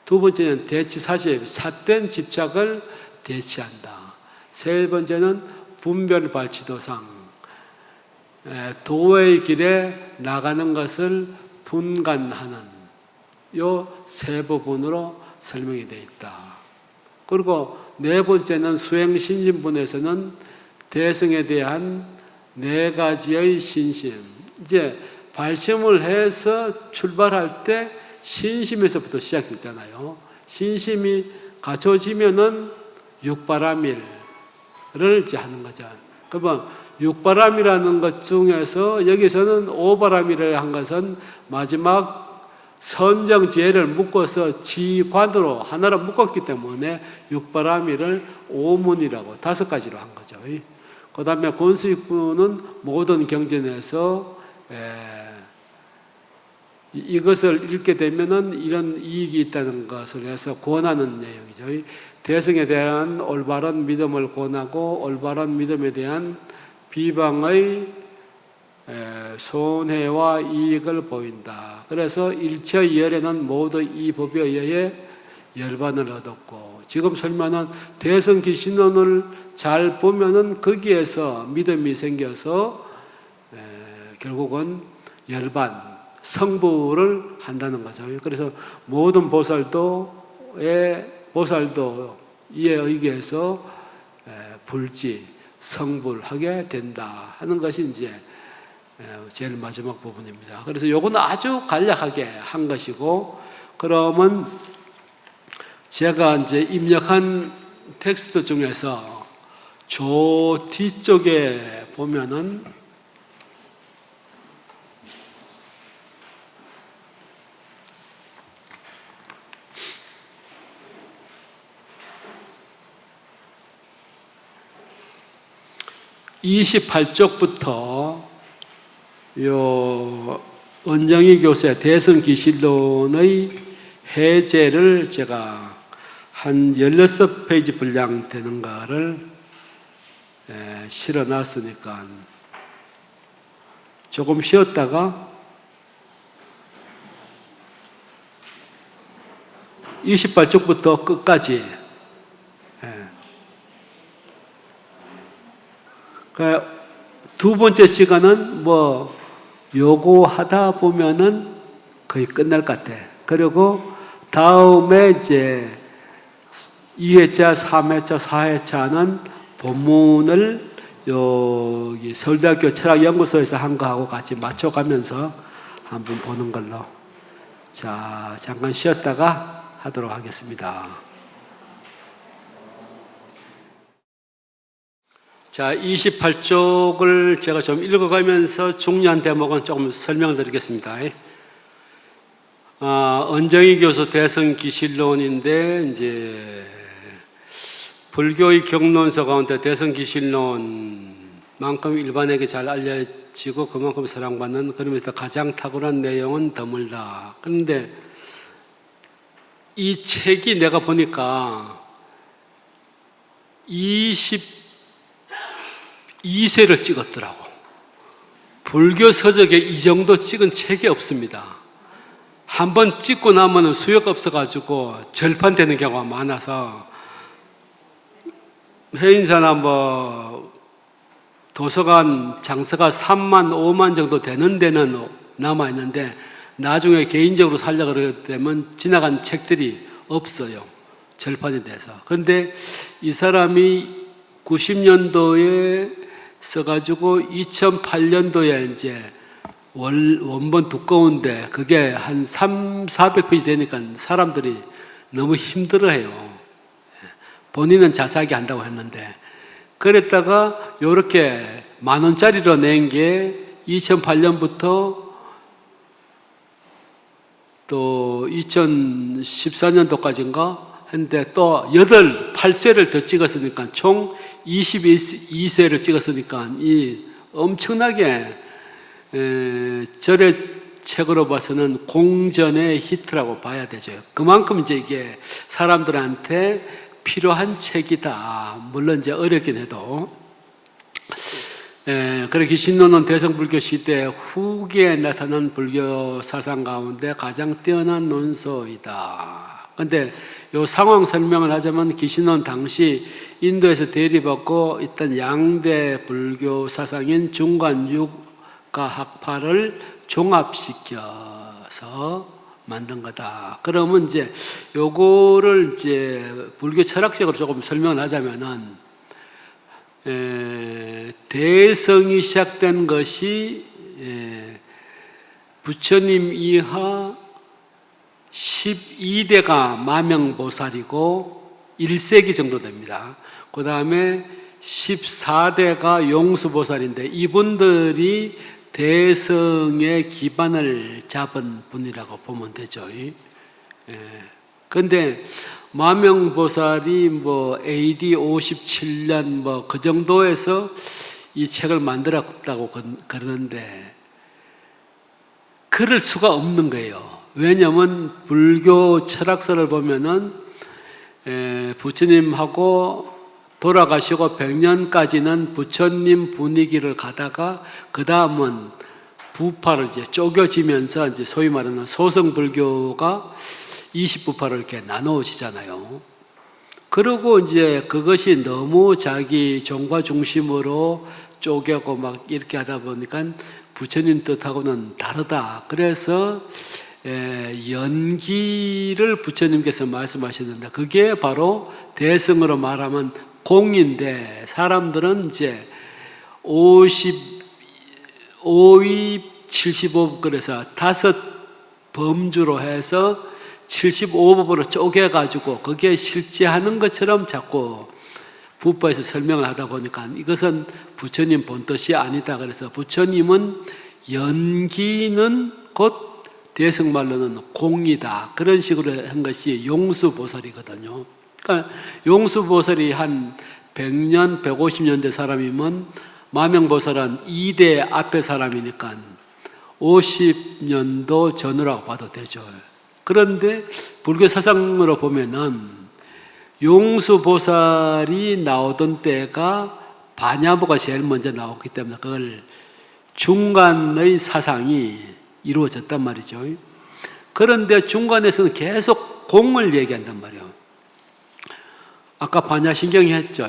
두 번째는 대치사집, 삿된 집착을 대치한다. 세 번째는 분별발치도상, 도의 길에 나가는 것을 분간하는 요 세 부분으로 설명이 되어 있다. 그리고 네 번째는 수행신심분에서는 대성에 대한 네 가지의 신심. 이제 발심을 해서 출발할 때 신심에서부터 시작됐잖아요. 신심이 갖춰지면은 육바라밀을 이제 하는 거죠. 그러면 육바람이라는 것 중에서 여기서는 오바람이를 한 것은 마지막 선정지혜를 묶어서 지관으로 하나로 묶었기 때문에 육바라밀을 오문이라고 5가지로 한 거죠. 그 다음에 권수익부는 모든 경전에서 이것을 읽게 되면은 이런 이익이 있다는 것을 해서 권하는 내용이죠. 대성에 대한 올바른 믿음을 권하고 올바른 믿음에 대한 비방의 손해와 이익을 보인다. 그래서 일체열에는 모두 이 법에 의해 열반을 얻었고, 지금 설명하는 대성기신론을 잘 보면은 거기에서 믿음이 생겨서 결국은 열반, 성부를 한다는 거죠. 그래서 모든 보살도에 이에 의해서 불지, 성불 하게 된다 하는 것이 이제 제일 마지막 부분입니다. 그래서 요거는 아주 간략하게 한 것이고, 그러면 제가 이제 입력한 텍스트 중에서 저 뒤쪽에 보면은 (28쪽부터) 요 은정희 교수의 대성기실론의 해제를 제가 한 16페이지 분량 되는 거를 실어놨으니까 조금 쉬었다가 28쪽부터 끝까지 두 번째 시간은 뭐 요구하다 보면은 거의 끝날 것 같아. 그리고 다음에 이제 2회차, 3회차, 4회차는 본문을 여기 서울대학교 철학연구소에서 한 거하고 같이 맞춰가면서 한번 보는 걸로. 자, 잠깐 쉬었다가 하도록 하겠습니다. 자, 28쪽을 제가 좀 읽어가면서 중요한 대목은 조금 설명을 드리겠습니다. 은정희 교수 대성기실론인데, 이제, 불교의 경론서 가운데 대성기실론만큼 일반에게 잘 알려지고 그만큼 사랑받는, 그러면서 가장 탁월한 내용은 드물다. 그런데 이 책이 내가 보니까 22세를 찍었더라고. 불교 서적에 이 정도 찍은 책이 없습니다. 한번 찍고 나면 수요가 없어가지고 절판되는 경우가 많아서 해인사나 뭐 도서관 장서가 3만, 5만 정도 되는 데는 남아있는데 나중에 개인적으로 살려고 그러면 지나간 책들이 없어요. 절판이 돼서. 그런데 이 사람이 90년도에 써가지고 2008년도에 이제 원본 두꺼운데 그게 한 400페이지 되니까 사람들이 너무 힘들어해요. 본인은 자세하게 한다고 했는데 그랬다가 요렇게 10,000원짜리로 낸 게 2008년부터 또 2014년도까지인가 했는데 또 8세를 더 찍었으니까 총 22세를 찍었으니까 이 엄청나게 절의 책으로 봐서는 공전의 히트라고 봐야 되죠. 그만큼 이제 이게 사람들한테 필요한 책이다. 물론 이제 어렵긴 해도. 그래 기신론은 대성불교 시대 후기에 나타난 불교 사상 가운데 가장 뛰어난 논서이다. 근데 요 상황 설명을 하자면 기신론 당시 인도에서 대립받고 있던 양대 불교 사상인 중간육가 학파를 종합시켜서 만든 거다. 그러면 이제 요거를 이제 불교 철학적으로 조금 설명을 하자면은 대성이 시작된 것이 부처님 이하 12대가 마명보살이고 1세기 정도 됩니다. 그 다음에 14대가 용수보살인데 이분들이 대성의 기반을 잡은 분이라고 보면 되죠. 그런데 마명보살이 뭐 AD 57년 뭐 그 정도에서 이 책을 만들었다고 그러는데 그럴 수가 없는 거예요. 왜냐하면 불교 철학서를 보면은 부처님하고 돌아가시고 100년까지는 부처님 분위기를 가다가 그 다음은 부파를 이제 쪼개지면서 이제 소위 말하는 소성불교가 20부파로 이렇게 나누어지잖아요. 그리고 이제 그것이 너무 자기 종과 중심으로 쪼개고 막 이렇게 하다 보니까 부처님 뜻하고는 다르다. 그래서 연기를 부처님께서 말씀하셨는데 그게 바로 대성으로 말하면 공인데 사람들은 이제 55위 75법 그래서 5 범주로 해서 75법으로 쪼개가지고 그게 실제하는 것처럼 자꾸 부파에서 설명을 하다 보니까 이것은 부처님 본뜻이 아니다. 그래서 부처님은 연기는 곧 대승말로는 공이다. 그런 식으로 한 것이 용수보살이거든요. 그러니까 용수보살이 한 100년, 150년 된 사람이면 마명보살은 2대 앞에 사람이니까 50년도 전후라고 봐도 되죠. 그런데 불교 사상으로 보면은 용수보살이 나오던 때가 반야보가 제일 먼저 나왔기 때문에 그걸 중간의 사상이 이루어졌단 말이죠. 그런데 중간에서는 계속 공을 얘기한단 말이에요. 아까 반야신경이 했죠.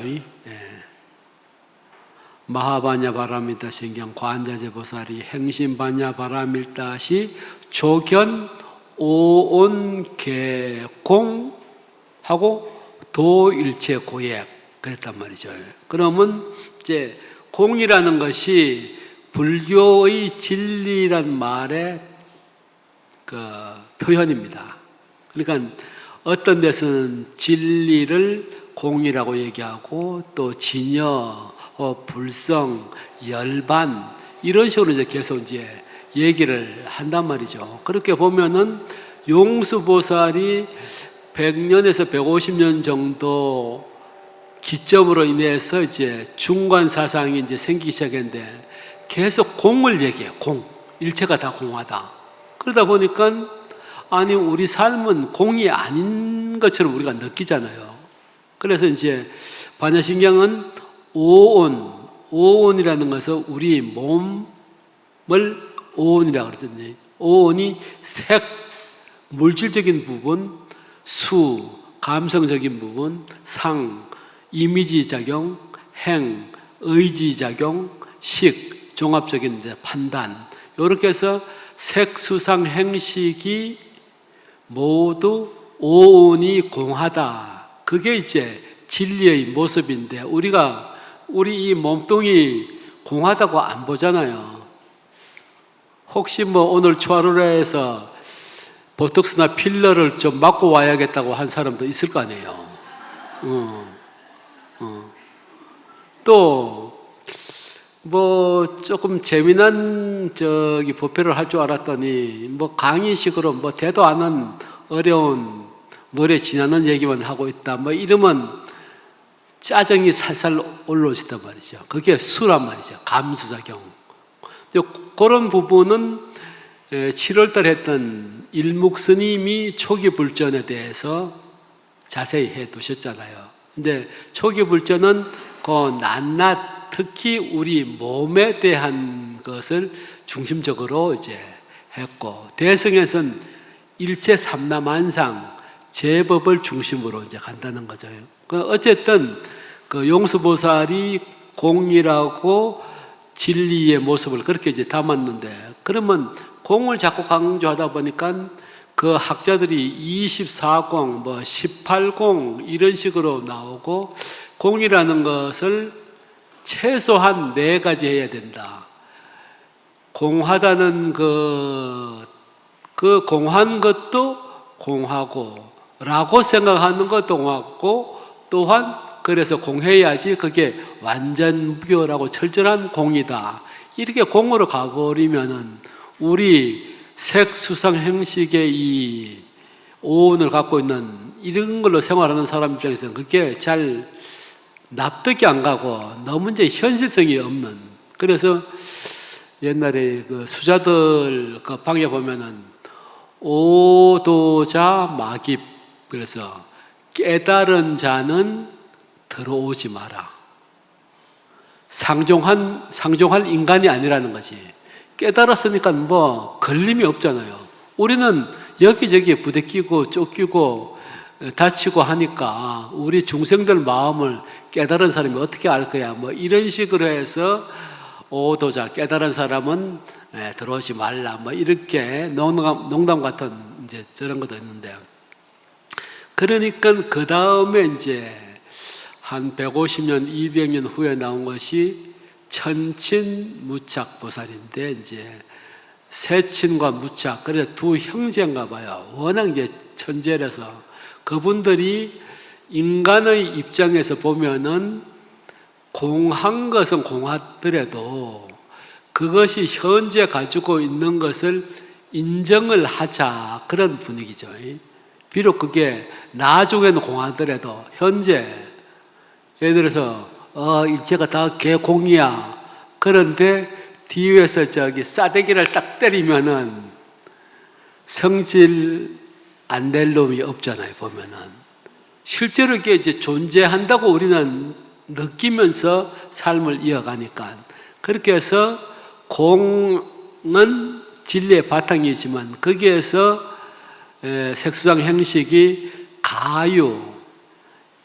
마하반야 바라밀다 신경 관자재보살이 행신반야 바라밀다시 조견 오온개공 하고 도일체 고액 그랬단 말이죠. 그러면 이제 공이라는 것이 불교의 진리란 말의 그 표현입니다. 그러니까 어떤 데서는 진리를 공이라고 얘기하고 또 진여, 불성, 열반 이런 식으로 이제 계속 이제 얘기를 한단 말이죠. 그렇게 보면은 용수보살이 100년에서 150년 정도 기점으로 인해서 이제 중관 사상이 이제 생기기 시작했는데 계속 공을 얘기해요. 공. 일체가 다 공하다. 그러다 보니까 아니 우리 삶은 공이 아닌 것처럼 우리가 느끼잖아요. 그래서 이제 반야신경은 오온이라는 것은 우리 몸을 오온이라고 그러잖아요. 오온이 색, 물질적인 부분, 수, 감성적인 부분, 상, 이미지 작용, 행, 의지 작용, 식, 종합적인 이제 판단. 이렇게 해서 색, 수, 상, 행식이 모두 오온이 공하다. 그게 이제 진리의 모습인데 우리 이 몸뚱이 공하다고 안 보잖아요. 혹시 뭐 오늘 추하루라에서 보톡스나 필러를 좀 맞고 와야겠다고 한 사람도 있을 거 아니에요. 또 뭐 조금 재미난 법회를 할 줄 알았더니 뭐 강의식으로 뭐 대도 않은 어려운 머리에 지나는 얘기만 하고 있다. 뭐 이러면 짜증이 살살 올라오시단 말이죠. 그게 수란 말이죠. 감수작용. 그런 부분은 7월달 했던 일묵 스님이 초기 불전에 대해서 자세히 해 두셨잖아요. 근데 초기 불전은 그 낱낱 특히 우리 몸에 대한 것을 중심적으로 이제 했고, 대승에서는 일체 삼라만상 제법을 중심으로 이제 간다는 거죠. 어쨌든 그 용수보살이 공이라고 진리의 모습을 그렇게 이제 담았는데, 그러면 공을 자꾸 강조하다 보니까 그 학자들이 24공, 뭐 18공 이런 식으로 나오고, 공이라는 것을 최소한 4가지 해야 된다. 공하다는 그 공한 것도 공하고, 라고 생각하는 것도 공하고, 또한 그래서 공해야지 그게 완전 무교라고 철저한 공이다. 이렇게 공으로 가버리면은 우리 색, 수상, 행식의 이 오온을 갖고 있는 이런 걸로 생활하는 사람 입장에서는 그게 잘 납득이 안 가고 너무 이제 현실성이 없는. 그래서 옛날에 그 수자들 그 방에 보면은 오도자 마깁, 그래서 깨달은 자는 들어오지 마라. 상종할 인간이 아니라는 거지. 깨달았으니까 뭐 걸림이 없잖아요. 우리는 여기저기 부대끼고 쫓기고 다치고 하니까 우리 중생들 마음을 깨달은 사람이 어떻게 알 거야. 뭐 이런 식으로 해서 오도자, 깨달은 사람은 들어오지 말라. 뭐 이렇게 농담 같은 이제 저런 것도 있는데, 그러니까 그 다음에 이제 한 150년, 200년 후에 나온 것이 천친 무착 보살인데, 이제 세친과 무착, 그래서 두 형제인가 봐요. 워낙 이제 천재라서 그분들이 인간의 입장에서 보면은 공한 것은 공하더라도 그것이 현재 가지고 있는 것을 인정을 하자, 그런 분위기죠. 비록 그게 나중에는 공하더라도 현재, 예를 들어서 일체가 다 개공이야. 그런데 뒤에서 싸대기를 딱 때리면은 성질 안 낼 놈이 없잖아요. 보면은 실제로 이게 이제 존재한다고 우리는 느끼면서 삶을 이어가니까, 그렇게 해서 공은 진리의 바탕이지만 거기에서 색수상 행식이 가유,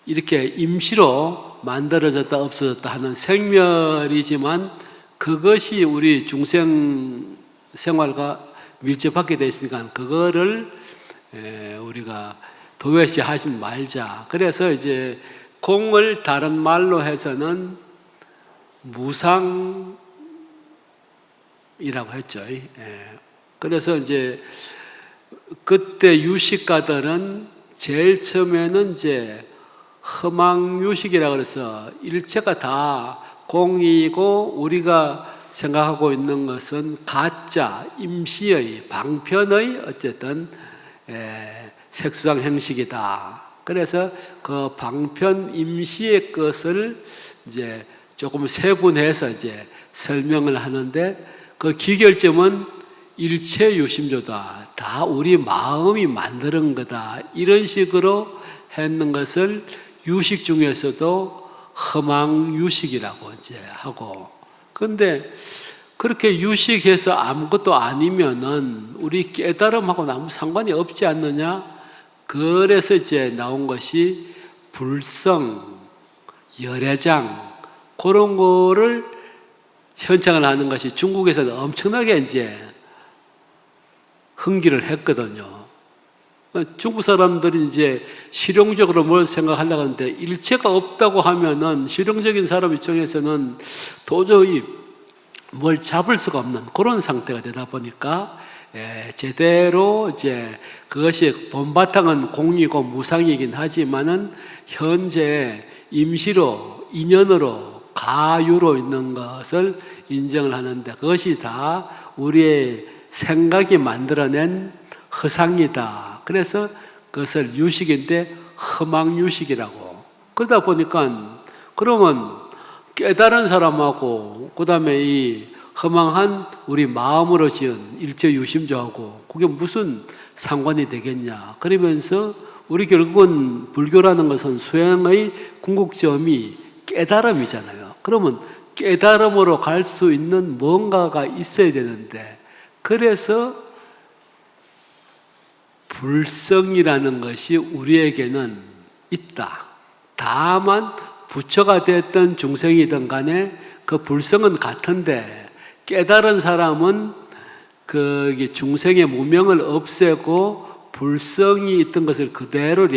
이렇게 임시로 만들어졌다 없어졌다 하는 생멸이지만 그것이 우리 중생 생활과 밀접하게 되어 있으니까 그거를 우리가 도외시하지 말자. 그래서 이제 공을 다른 말로 해서는 무상이라고 했죠. 그래서 이제 그때 유식가들은 제일 처음에는 이제 허망유식이라고 그래서 일체가 다 공이고 우리가 생각하고 있는 것은 가짜, 임시의, 방편의 어쨌든 색수상 형식이다. 그래서 그 방편 임시의 것을 이제 조금 세분해서 이제 설명을 하는데, 그 기결점은 일체 유심조다. 다 우리 마음이 만드는 거다. 이런 식으로 했는 것을 유식 중에서도 허망 유식이라고 이제 하고. 그런데 그렇게 유식해서 아무것도 아니면은 우리 깨달음하고는 아무 상관이 없지 않느냐? 그래서 이제 나온 것이 불성, 열애장, 그런 거를 현창을 하는 것이 중국에서는 엄청나게 이제 흥기를 했거든요. 중국 사람들이 이제 실용적으로 뭘 생각하려고 하는데 일체가 없다고 하면은 실용적인 사람 입장에서는 도저히 뭘 잡을 수가 없는 그런 상태가 되다 보니까 제대로 이제 그것이 본바탕은 공이고 무상이긴 하지만은 현재 임시로 인연으로 가유로 있는 것을 인정을 하는데 그것이 다 우리의 생각이 만들어낸 허상이다. 그래서 그것을 유식인데 허망유식이라고. 그러다 보니까 그러면 깨달은 사람하고 그다음에 이 허망한 우리 마음으로 지은 일체유심조하고 그게 무슨 상관이 되겠냐. 그러면서 우리 결국은 불교라는 것은 수행의 궁극점이 깨달음이잖아요. 그러면 깨달음으로 갈 수 있는 뭔가가 있어야 되는데 그래서 불성이라는 것이 우리에게는 있다. 다만 부처가 됐든 중생이든 간에 그 불성은 같은데 깨달은 사람은 그 중생의 무명을 없애고 불성이 있던 것을 그대로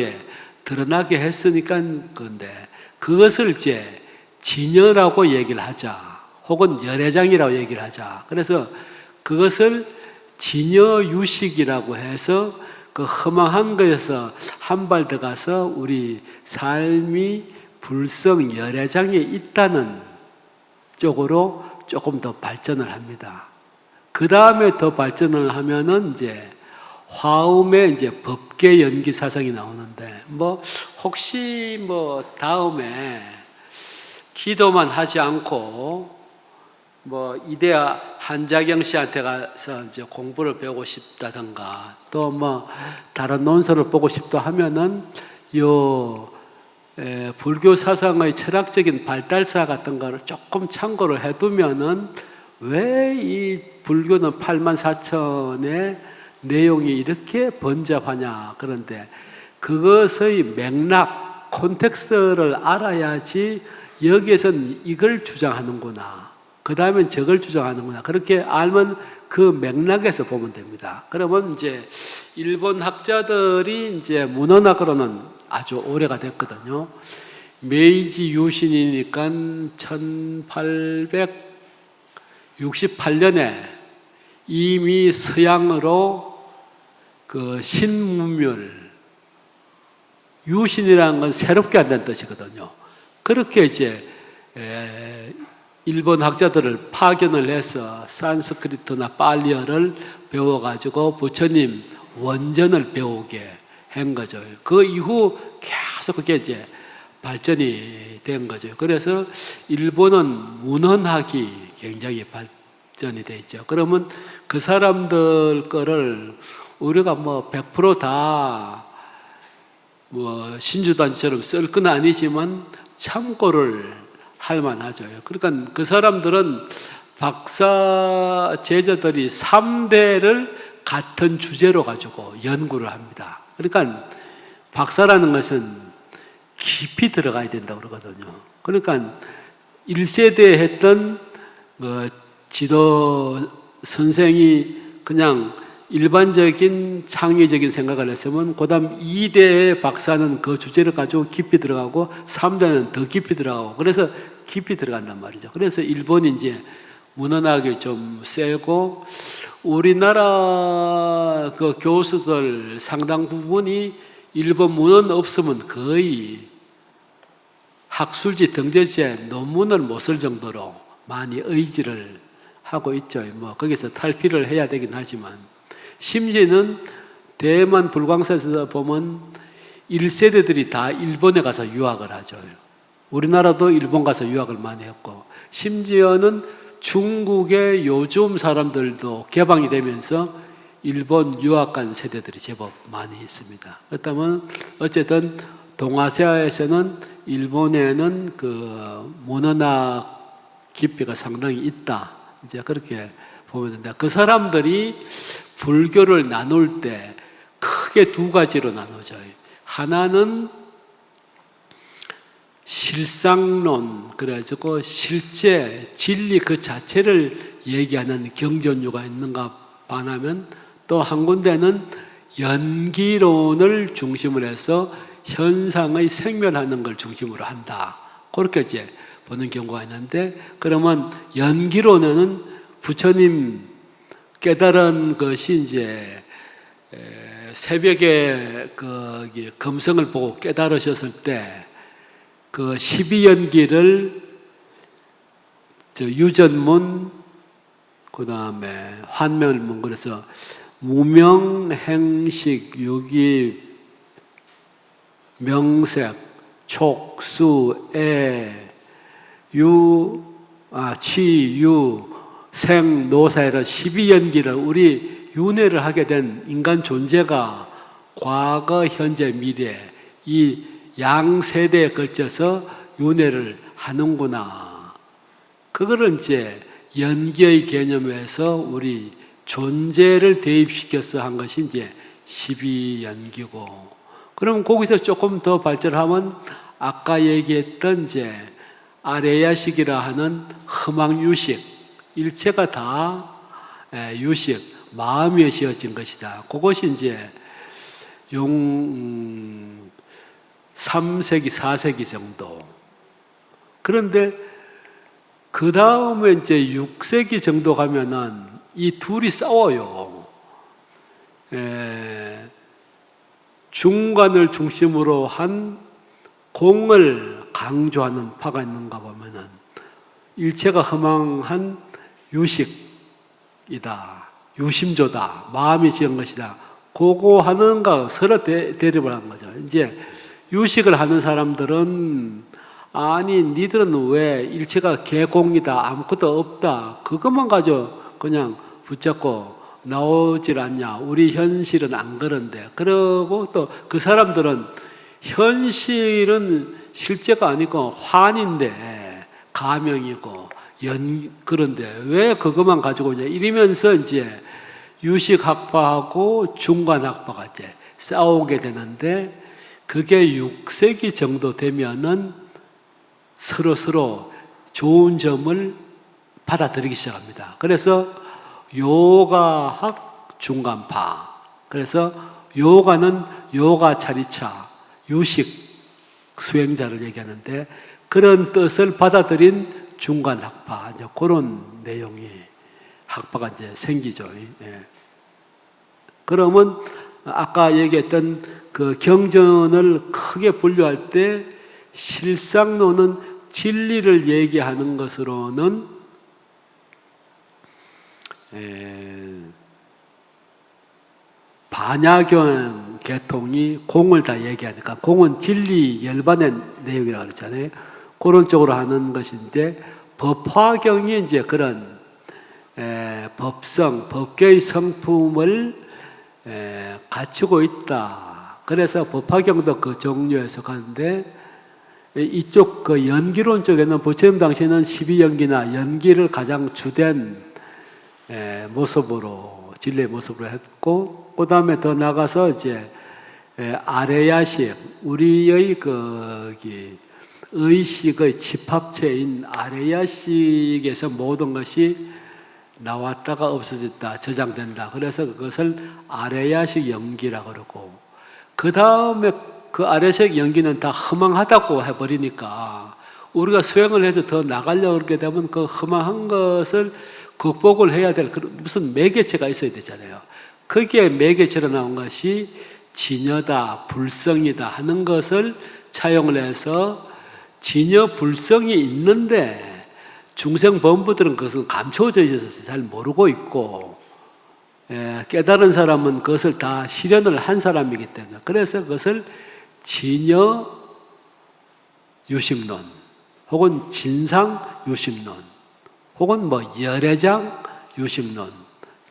드러나게 했으니까 그런데 그것을 이제 진여라고 얘기를 하자. 혹은 열애장이라고 얘기를 하자. 그래서 그것을 진여유식이라고 해서 그 허망한 것에서 한 발 더 가서 우리 삶이 불성 열애장에 있다는 쪽으로 조금 더 발전을 합니다. 그 다음에 더 발전을 하면은 이제 화음의 이제 법계 연기 사상이 나오는데 혹시 다음에 기도만 하지 않고 이대하 한자경 씨한테 가서 이제 공부를 배우고 싶다든가 또 다른 논설을 보고 싶다 하면은 불교 사상의 철학적인 발달사 같은 거를 조금 참고를 해두면은 왜 이 불교는 84,000의 내용이 이렇게 번잡하냐. 그런데 그것의 맥락, 콘텍스트를 알아야지 여기에서는 이걸 주장하는구나. 그 다음엔 저걸 주장하는구나. 그렇게 알면 그 맥락에서 보면 됩니다. 그러면 이제 일본 학자들이 이제 문헌학으로는 아주 오래가 됐거든요. 메이지 유신이니까 1868년에 이미 서양으로 그 신문멸, 유신이라는 건 새롭게 한다는 뜻이거든요. 그렇게 이제 일본 학자들을 파견을 해서 산스크리트나 팔리어를 배워가지고 부처님 원전을 배우게 한 거죠. 그 이후 계속 그게 이제 발전이 된 거죠. 그래서 일본은 문헌학이 굉장히 발전이 돼 있죠. 그러면 그 사람들 거를 우리가 100% 다 신주단처럼 쓸 건 아니지만 참고를 할 만하죠. 그러니까 그 사람들은 박사 제자들이 3대를 같은 주제로 가지고 연구를 합니다. 그러니까 박사라는 것은 깊이 들어가야 된다고 그러거든요. 그러니까 1세대에 했던 지도 선생이 그냥 일반적인 창의적인 생각을 했으면 그 다음 2대의 박사는 그 주제를 가지고 깊이 들어가고 3대는 더 깊이 들어가고 그래서 깊이 들어간단 말이죠. 그래서 일본이 이제 문헌학이 좀 세고 우리나라 그 교수들 상당 부분이 일본 문헌 없으면 거의 학술지 등재지에 논문을 못 쓸 정도로 많이 의지를 하고 있죠. 거기서 탈피를 해야 되긴 하지만 심지어는 대만 불광사에서 보면 1세대들이 다 일본에 가서 유학을 하죠. 우리나라도 일본 가서 유학을 많이 했고 심지어는 중국의 요즘 사람들도 개방이 되면서 일본 유학 간 세대들이 제법 많이 있습니다. 그렇다면 어쨌든 동아시아에서는 일본에는 그 문헌학 깊이가 상당히 있다. 이제 그렇게 보면 된다. 그 사람들이 불교를 나눌 때 크게 두 가지로 나눠져요. 하나는 실상론, 그래가지고 실제 진리 그 자체를 얘기하는 경전류가 있는가 반하면 또 한 군데는 연기론을 중심으로 해서 현상의 생멸하는 걸 중심으로 한다. 그렇게 이제 보는 경우가 있는데, 그러면 연기론은 부처님 깨달은 것이 이제 새벽에 그 금성을 보고 깨달으셨을 때 그 12연기를 유전문, 그 다음에 환멸문, 그래서 무명행식, 유기, 명색, 촉수, 치, 유, 생, 노사이라 12연기를 우리 윤회를 하게 된 인간 존재가 과거, 현재, 미래 이 양세대에 걸쳐서 윤회를 하는구나. 그거를 이제 연기의 개념에서 우리 존재를 대입시켜서 한 것이 이제 12연기고, 그럼 거기서 조금 더 발전하면 아까 얘기했던 이제 아레야식이라 하는 흠앙유식, 일체가 다 유식, 마음에 지어진 것이다. 그것이 이제 3세기, 4세기 정도. 그런데 그 다음에 이제 6세기 정도 가면은 이 둘이 싸워요. 중간을 중심으로 한 공을 강조하는 파가 있는가 보면은 일체가 허망한 유식이다, 유심조다, 마음이 지은 것이다. 그거 하는가 서로 대립을 한 거죠. 이제 유식을 하는 사람들은 아니 니들은 왜 일체가 개공이다, 아무것도 없다, 그것만 가지고 그냥 붙잡고 나오질 않냐, 우리 현실은 안 그런데. 그러고 또 그 사람들은 현실은 실제가 아니고 환인데 가명이고 그런데 왜 그것만 가지고 오냐 이러면서 이제 유식학파하고 중간학파가 이제 싸우게 되는데, 그게 6세기 정도 되면은 서로 좋은 점을 받아들이기 시작합니다. 그래서 요가학 중간파, 그래서 요가는 요가 차리차 유식 수행자를 얘기하는데, 그런 뜻을 받아들인 중간학파, 이제 그런 내용이 학파가 이제 생기죠. 그러면 아까 얘기했던 그 경전을 크게 분류할 때 실상론은 진리를 얘기하는 것으로는 반야견 계통이 공을 다 얘기하니까, 공은 진리 열반의 내용이라고 그랬잖아요. 그런 쪽으로 하는 것인데, 법화경이 이제 그런 법성, 법계의 성품을 갖추고 있다. 그래서 법화경도 그 종류에서 가는데, 이쪽 그 연기론 쪽에는 부처님 당시에는 12연기나 연기를 가장 주된 모습으로, 진리의 모습으로 했고, 그 다음에 더 나가서 이제 아레야식, 우리의 의식의 집합체인 아레야식에서 모든 것이 나왔다가 없어졌다, 저장된다. 그래서 그것을 아레야식 연기라고 그러고, 그 다음에 그 아레야식 연기는 다 허망하다고 해버리니까 우리가 수행을 해서 더 나가려고 그렇게 되면 그 허망한 것을 극복을 해야 될 무슨 매개체가 있어야 되잖아요. 거기에 매개체로 나온 것이 진여다, 불성이다 하는 것을 차용을 해서, 진여 불성이 있는데 중생 범부들은 그것을 감춰져 있어서 잘 모르고 있고, 깨달은 사람은 그것을 다 실현을 한 사람이기 때문에, 그래서 그것을 진여 유심론 혹은 진상 유심론 혹은 뭐 열애장 유심론,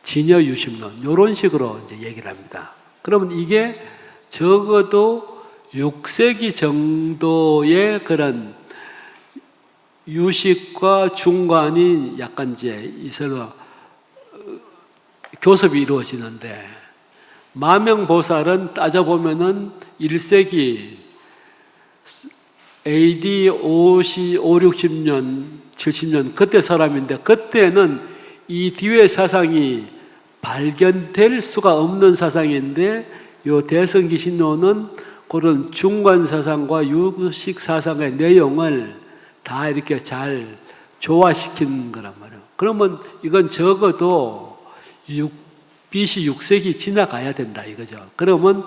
진여 유심론 이런 식으로 이제 얘기를 합니다. 그러면 이게 적어도 6세기 정도의 그런 유식과 중관이 약간 이제 서로 교섭이 이루어지는데, 마명보살은 따져보면은 1세기 AD 50, 60년, 70년 그때 사람인데, 그때는 이 뒤의 사상이 발견될 수가 없는 사상인데, 이 대성기신론은 그런 중관 사상과 유식 사상의 내용을 다 이렇게 잘 조화시킨 거란 말이에요. 그러면 이건 적어도 BC 6세기 지나가야 된다 이거죠. 그러면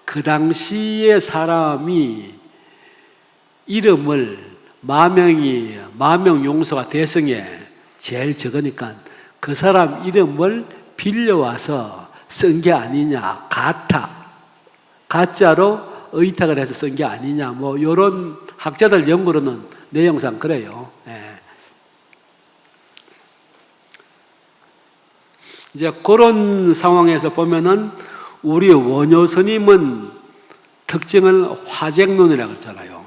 그 당시의 사람이 이름을 마명 용서가 대성에 제일 적으니까 그 사람 이름을 빌려와서 쓴 게 아니냐, 가짜로 의탁을 해서 쓴 게 아니냐, 뭐 이런 학자들 연구로는 내용상 그래요. 예. 이제 그런 상황에서 보면은 우리 원효 스님은 특징을 화쟁론이라고 그러잖아요.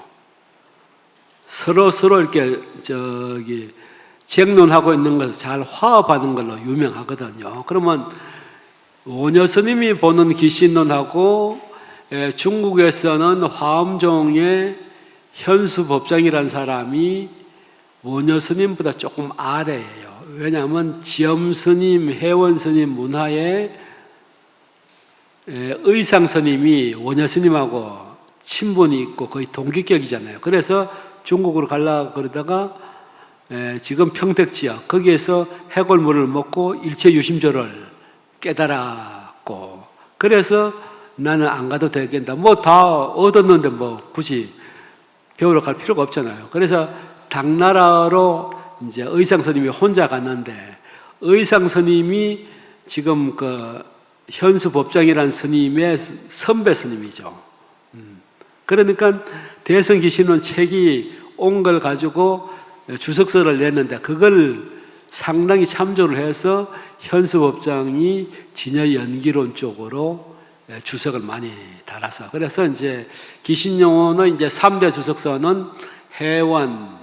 서로 이렇게 쟁론하고 있는 것을 잘 화합하는 걸로 유명하거든요. 그러면 원효 스님이 보는 기신론하고 중국에서는 화엄종의 현수법장이라는 사람이 원효 스님보다 조금 아래예요. 왜냐하면 지엄 스님, 해원 스님 문화에 의상 스님이 원효 스님하고 친분이 있고 거의 동기격이잖아요. 그래서 중국으로 가려고 그러다가 지금 평택 지역 거기에서 해골물을 먹고 일체 유심조를 깨달았고, 그래서 나는 안 가도 되겠다. 뭐 다 얻었는데 뭐 굳이 배우러 갈 필요가 없잖아요. 그래서 당나라로 이제 의상 스님이 혼자 갔는데, 의상 스님이 지금 그 현수 법장이라는 스님의 선배 스님이죠. 그러니까 대성기신론 책이 온 걸 가지고 주석서를 냈는데, 그걸 상당히 참조를 해서 현수 법장이 진여 연기론 쪽으로 주석을 많이 달아서, 그래서 이제 기신용어는 이제 3대 주석서는 해원,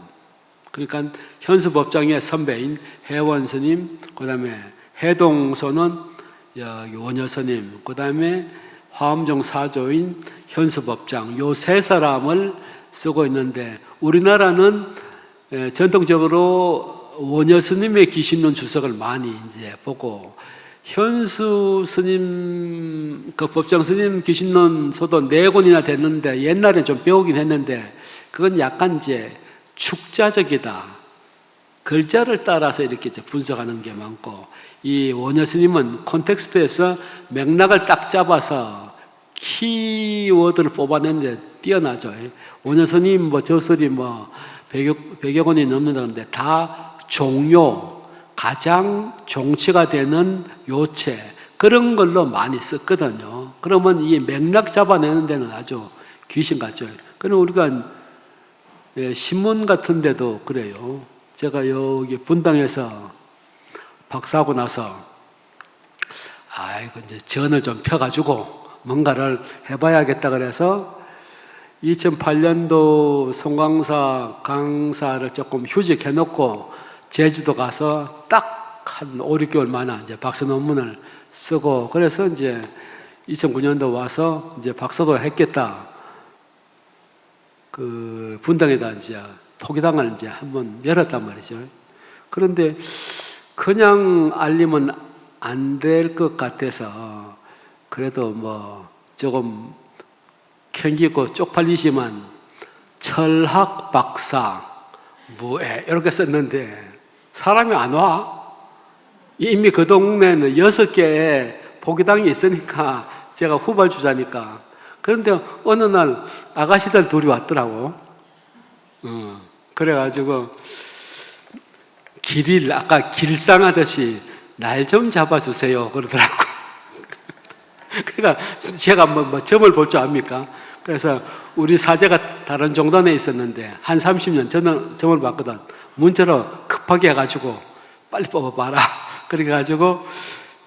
그러니까 현수 법장의 선배인 해원 스님, 그 다음에 해동서는 원효 스님, 그 다음에 화엄종 사조인 현수 법장, 요 세 사람을 쓰고 있는데, 우리나라는 전통적으로 원효 스님의 기신론 주석을 많이 이제 보고, 현수 스님, 그 법장 스님 기신론서도 4권이나 됐는데, 옛날에 좀 배우긴 했는데, 그건 약간 이제 축자적이다. 글자를 따라서 이렇게 분석하는 게 많고, 이 원효 스님은 콘텍스트에서 맥락을 딱 잡아서 키워드를 뽑아내는데 뛰어나죠. 원효 스님 뭐 저술이 뭐 100여 권이 넘는다는데 다 종요, 가장 종치가 되는 요체, 그런 걸로 많이 썼거든요. 그러면 이 맥락 잡아내는 데는 아주 귀신 같죠. 그럼 우리가 신문 같은 데도 그래요. 제가 여기 분당에서 박사하고 나서 이제 전을 좀 펴가지고 뭔가를 해봐야겠다 그래서 2008년도 송강사 강사를 조금 휴직해놓고 제주도 가서 딱 한 5, 6개월 만에 이제 박사 논문을 쓰고, 그래서 이제 2009년도 와서 이제 박사도 했겠다. 그 분당에다 이제 포기당을 이제 한번 열었단 말이죠. 그런데 그냥 알리면 안 될 것 같아서, 그래도 뭐 조금 캥기고 쪽팔리지만 철학 박사 뭐해 이렇게 썼는데 사람이 안 와. 이미 그 동네는 6개의 포기당이 있으니까 제가 후발주자니까. 그런데 어느 날 아가씨들 둘이 왔더라고. 그래가지고 아까 길상하듯이 날 좀 잡아주세요 그러더라고. 그러니까 제가 뭐 점을 볼 줄 압니까? 그래서 우리 사제가 다른 종단에 있었는데 한 30년 저는 점을 봤거든. 문자로 급하게 해가지고 빨리 뽑아봐라. 그래가지고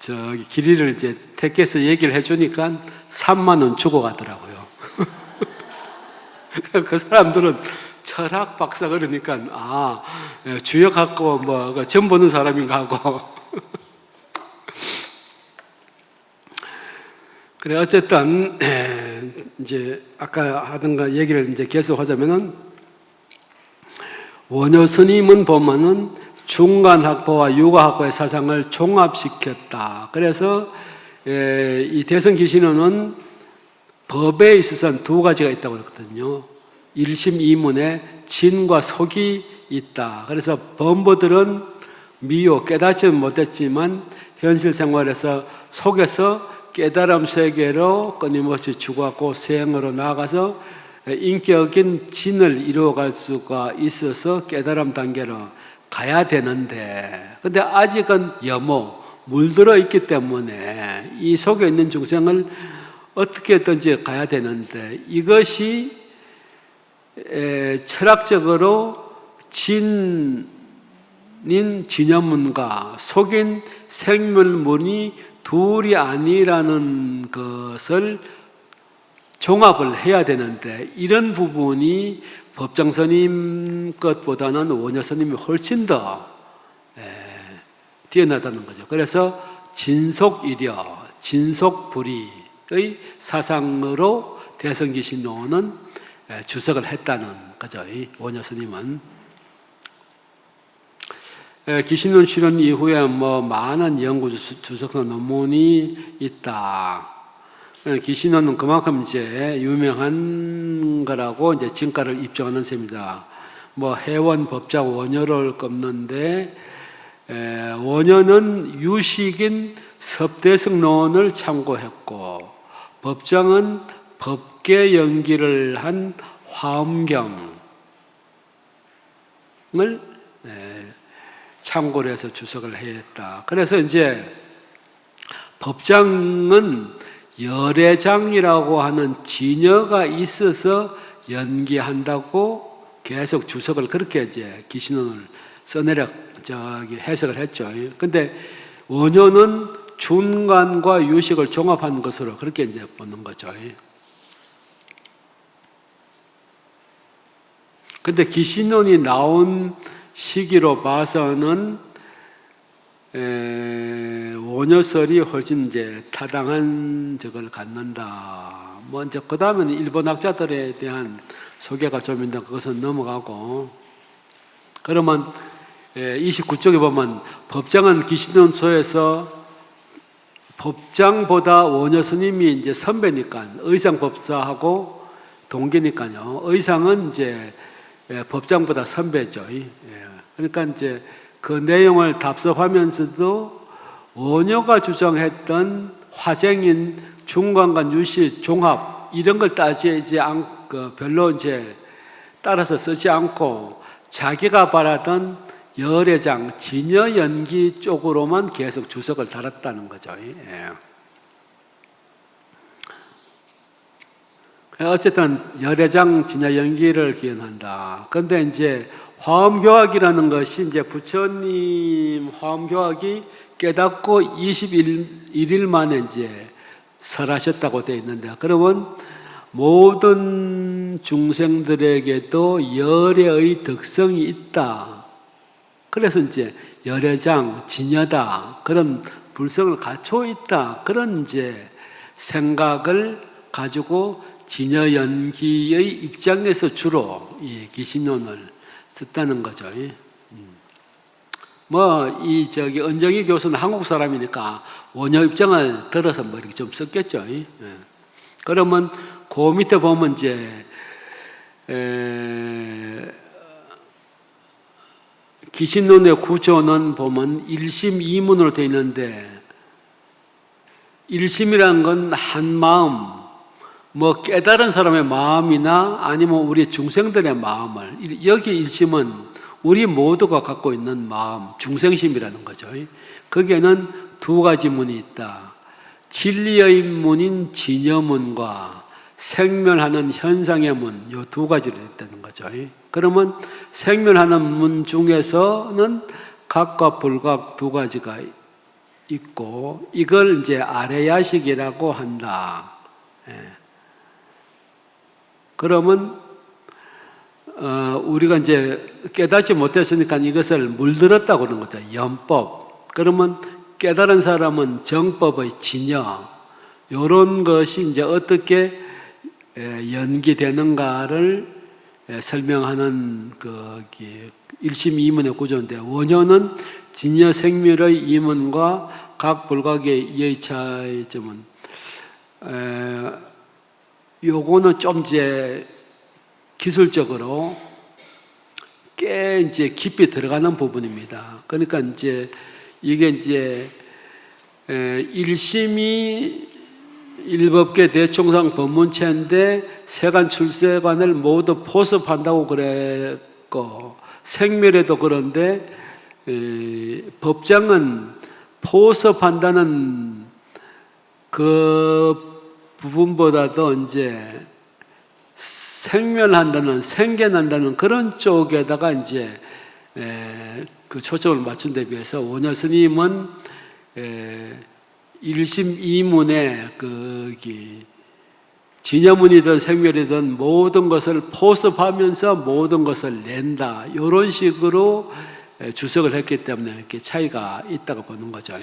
저기 길이를 이제 택해서 얘기를 해주니까 3만 원 주고 가더라고요. 그 사람들은 철학 박사 그러니까 주역 갖고 뭐 점 보는 사람인가 하고. 그래 어쨌든 이제 아까 하던 거 얘기를 이제 계속하자면은 원효 스님은 보면은 중간학파와 유가학파의 사상을 종합시켰다. 그래서 이 대성기신론은 법에 있어서는 두 가지가 있다고 그랬거든요. 1심 2문에 진과 속이 있다. 그래서 범보들은 미효 깨닫지는 못했지만 현실 생활에서 속에서 깨달음 세계로 끊임없이 추구하고 수행으로 나아가서 인격인 진을 이루어갈 수가 있어서 깨달음 단계로 가야 되는데, 근데 아직은 물들어 있기 때문에 이 속에 있는 중생을 어떻게든지 가야 되는데, 이것이 철학적으로 진인 진여문과 속인 생멸문이 둘이 아니라는 것을 종합을 해야 되는데, 이런 부분이 법장스님 것보다는 원효스님이 훨씬 더 뛰어나다는 거죠. 그래서 진속이려, 진속불이의 사상으로 대성기신론은 주석을 했다는 거죠. 이 원효스님은 기신론 실현 이후에 뭐 많은 연구 주석서 논문이 있다. 기신론은 그만큼 이제 유명한 거라고 이제 진가를 입증하는 셈입니다. 뭐 해원, 법장, 원효를 꼽는데 원효는 유식인 섭대승론을 참고했고, 법장은 법계 연기를 한 화엄경을 참고를 해서 주석을 했다. 그래서 이제 법장은 열애장이라고 하는 진여가 있어서 연기한다고 계속 주석을 그렇게 이제 기신론을 써내려 해석을 했죠. 근데 원효는 중간과 유식을 종합한 것으로 그렇게 이제 보는 거죠. 근데 기신론이 나온 시기로 봐서는 원효설이 훨씬 이제 타당한 적을 갖는다. 뭐 이제 그 다음에는 일본 학자들에 대한 소개가 좀 있는데 그것은 넘어가고, 그러면 29쪽에 보면 법장은 기신론서에서 법장보다 원효 스님이 이제 선배니까 의상 법사하고 동기니까요. 의상은 이제 법장보다 선배죠. 그러니까 이제 그 내용을 답습하면서도 원효가 주장했던 화생인 중간과 유시 종합 이런 걸 따지지 않고 별로 이제 따라서 쓰지 않고 자기가 바라던 열애장 진여 연기 쪽으로만 계속 주석을 달았다는 거죠. 어쨌든 열애장 진여 연기를 기원한다. 그런데 이제 화엄교학이라는 것이 이제 부처님 화엄교학이 깨닫고 21일 만에 이제 설하셨다고 되어 있는데, 그러면 모든 중생들에게도 열애의 덕성이 있다. 그래서 이제 열애장, 진여다. 그런 불성을 갖추어 있다. 그런 이제 생각을 가지고 진여 연기의 입장에서 주로 이 기신론을 썼다는 거죠. 은정희 교수는 한국 사람이니까 원효 입장을 들어서 뭐 이렇게 좀 썼겠죠. 그러면 그 밑에 보면 이제 기신론의 구조는 보면 1심 2문으로 되어 있는데, 1심이라는 건 한 마음, 뭐 깨달은 사람의 마음이나 아니면 우리 중생들의 마음을, 여기 1심은 우리 모두가 갖고 있는 마음, 중생심이라는 거죠. 거기에는 두 가지 문이 있다. 진리의 문인 진여문과 생멸하는 현상의 문, 이 두 가지로 있다는 거죠. 그러면 생멸하는 문 중에서는 각과 불각 두 가지가 있고 이걸 이제 아레야식이라고 한다. 그러면 우리가 이제 깨닫지 못했으니까 이것을 물들었다고 그러는 거죠. 연법. 그러면 깨달은 사람은 정법의 진여. 이런 것이 이제 어떻게 연기되는가를 설명하는 일심이문의 구조인데, 원효는 진여 생멸의 이문과 각 불각의 이의 차이점은 요거는 좀 이제 기술적으로 꽤 이제 깊이 들어가는 부분입니다. 그러니까 이제 이게 이제 일심이 일법계 대총상 법문체인데 세간 출세관을 모두 포섭한다고 그랬고, 생멸에도 그런데 법장은 포섭한다는 그 부분보다도 이제 생멸한다는, 생겨난다는 그런 쪽에다가 이제 그 초점을 맞춘 데 비해서 원효 스님은 일심 이문에 진여문이든 생멸이든 모든 것을 포섭하면서 모든 것을 낸다, 이런 식으로 주석을 했기 때문에 이렇게 차이가 있다고 보는 거죠.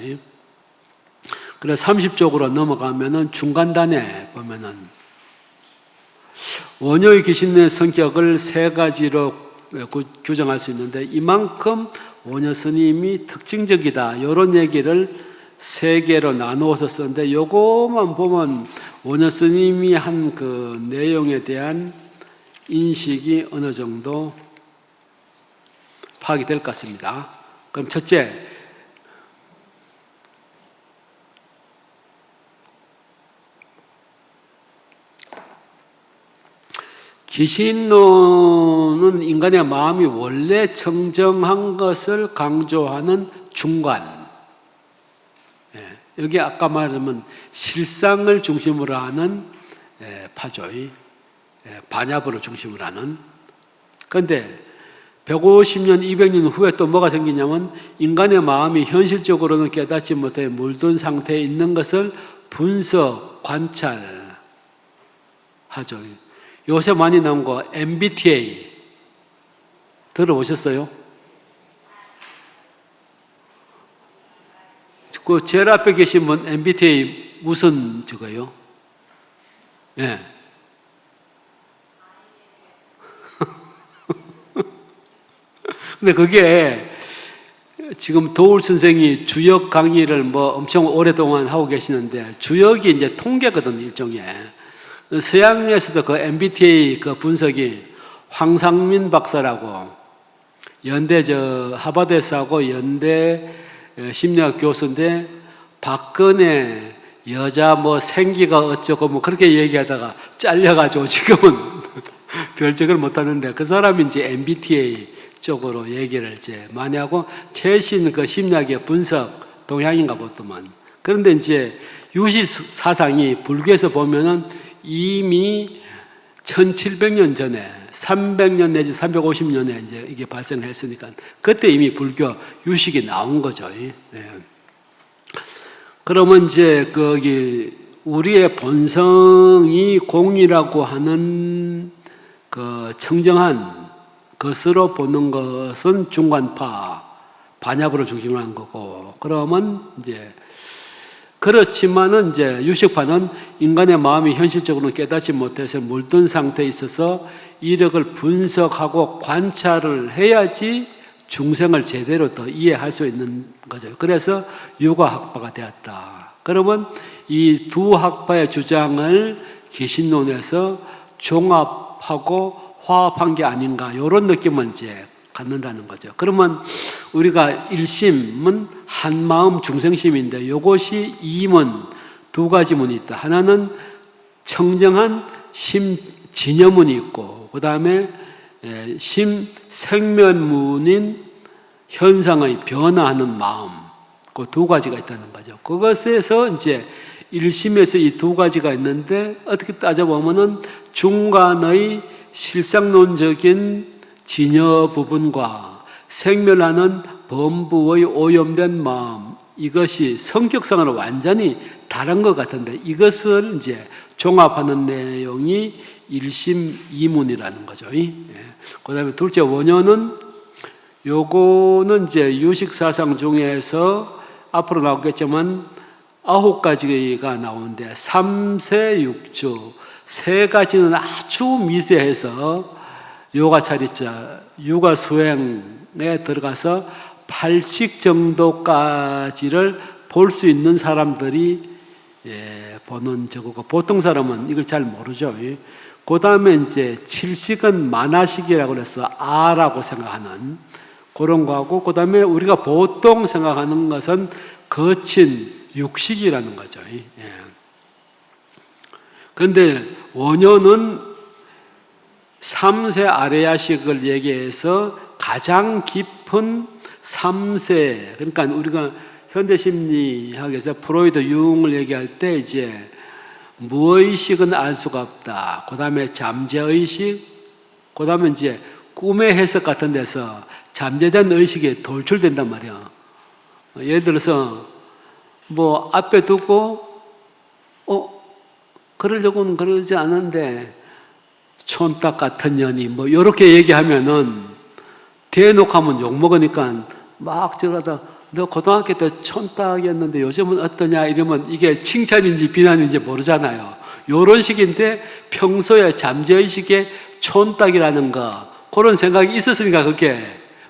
그래서 30쪽으로 넘어가면은 중간단에 보면은 원효의 귀신의 성격을 세 가지로 규정할 수 있는데, 이만큼 원효 스님이 특징적이다, 이런 얘기를 세 개로 나누어서 썼는데, 요거만 보면 원효 스님이 한 그 내용에 대한 인식이 어느 정도 파악이 될 것 같습니다. 그럼 첫째, 기신론은 인간의 마음이 원래 청정한 것을 강조하는 중관. 여기 아까 말하면 실상을 중심으로 하는 파죠. 반야부를 중심으로 하는. 그런데 150년, 200년 후에 또 뭐가 생기냐면, 인간의 마음이 현실적으로는 깨닫지 못해 물든 상태에 있는 것을 분석, 관찰하죠. 요새 많이 나온 거 MBTI 들어보셨어요? 그 제일 앞에 계신 분 MBTI 무슨 저거요? 예. 근데 그게 지금 도울 선생이 주역 강의를 뭐 엄청 오랫동안 하고 계시는데, 주역이 이제 통계거든요, 일종의. 서양에서도 그 MBTI 그 분석이 황상민 박사라고, 연대 하버드에서 하고 연대 심리학 교수인데, 박근혜 여자 뭐 생기가 어쩌고 뭐 그렇게 얘기하다가 잘려가지고 지금은 별적을 못하는데, 그 사람이 이제 MBTI 쪽으로 얘기를 이제 많이 하고, 최신 그 심리학의 분석 동향인가 보더만. 그런데 이제 유시 사상이 불교에서 보면은 이미 1700년 전에 300년 내지 350년에 이제 이게 발생했으니까 그때 이미 불교 유식이 나온 거죠. 그러면 이제 거기 우리의 본성이 공이라고 하는 그 청정한 것으로 보는 것은 중관파, 반야부를 중심으로 한 거고, 그러면 이제 그렇지만은 이제 유식파는 인간의 마음이 현실적으로 깨닫지 못해서 물든 상태에 있어서 이력을 분석하고 관찰을 해야지 중생을 제대로 더 이해할 수 있는 거죠. 그래서 유가학파가 되었다. 그러면 이 두 학파의 주장을 기신론에서 종합하고 화합한 게 아닌가, 이런 느낌을 이제 갖는다는 거죠. 그러면 우리가 일심은 한마음 중생심인데, 이것이 이문, 두 가지 문이 있다. 하나는 청정한 심 진여문이 있고, 그 다음에 심 생면문인 현상의 변화하는 마음, 그 두 가지가 있다는 거죠. 그것에서 이제 일심에서 이 두 가지가 있는데, 어떻게 따져보면은 중간의 실상론적인 진여 부분과 생멸하는 범부의 오염된 마음, 이것이 성격상으로 완전히 다른 것 같은데 이것을 이제 종합하는 내용이 1심 2문이라는 거죠. 그 다음에 둘째 원효는 요거는 이제 유식사상 중에서 앞으로 나오겠지만 9가지가 나오는데 3세 6주 세 가지는 아주 미세해서 요가차리자 육아수행에 들어가서 8식 정도까지를 볼 수 있는 사람들이 보는 저거고 보통 사람은 이걸 잘 모르죠. 그 다음에 이제 7식은 만화식이라고 해서 아라고 생각하는 그런 거하고 그 다음에 우리가 보통 생각하는 것은 거친 육식이라는 거죠. 그런데 원효는 3세 아레야식을 얘기해서 가장 깊은 3세, 그러니까 우리가 현대심리학에서 프로이드 융을 얘기할 때 이제 무의식은 알 수가 없다. 그 다음에 잠재의식, 그 다음에 이제 꿈의 해석 같은 데서 잠재된 의식이 돌출된단 말이야. 예를 들어서 뭐 앞에 두고 그러려고는 그러지 않은데 촌딱 같은 년이 뭐 이렇게 얘기하면은 대놓고 하면 욕먹으니까 막 저러다 너 고등학교 때 촌딱이었는데 요즘은 어떠냐 이러면 이게 칭찬인지 비난인지 모르잖아요. 요런 식인데 평소에 잠재의식에 촌딱이라는 거 그런 생각이 있었으니까 그게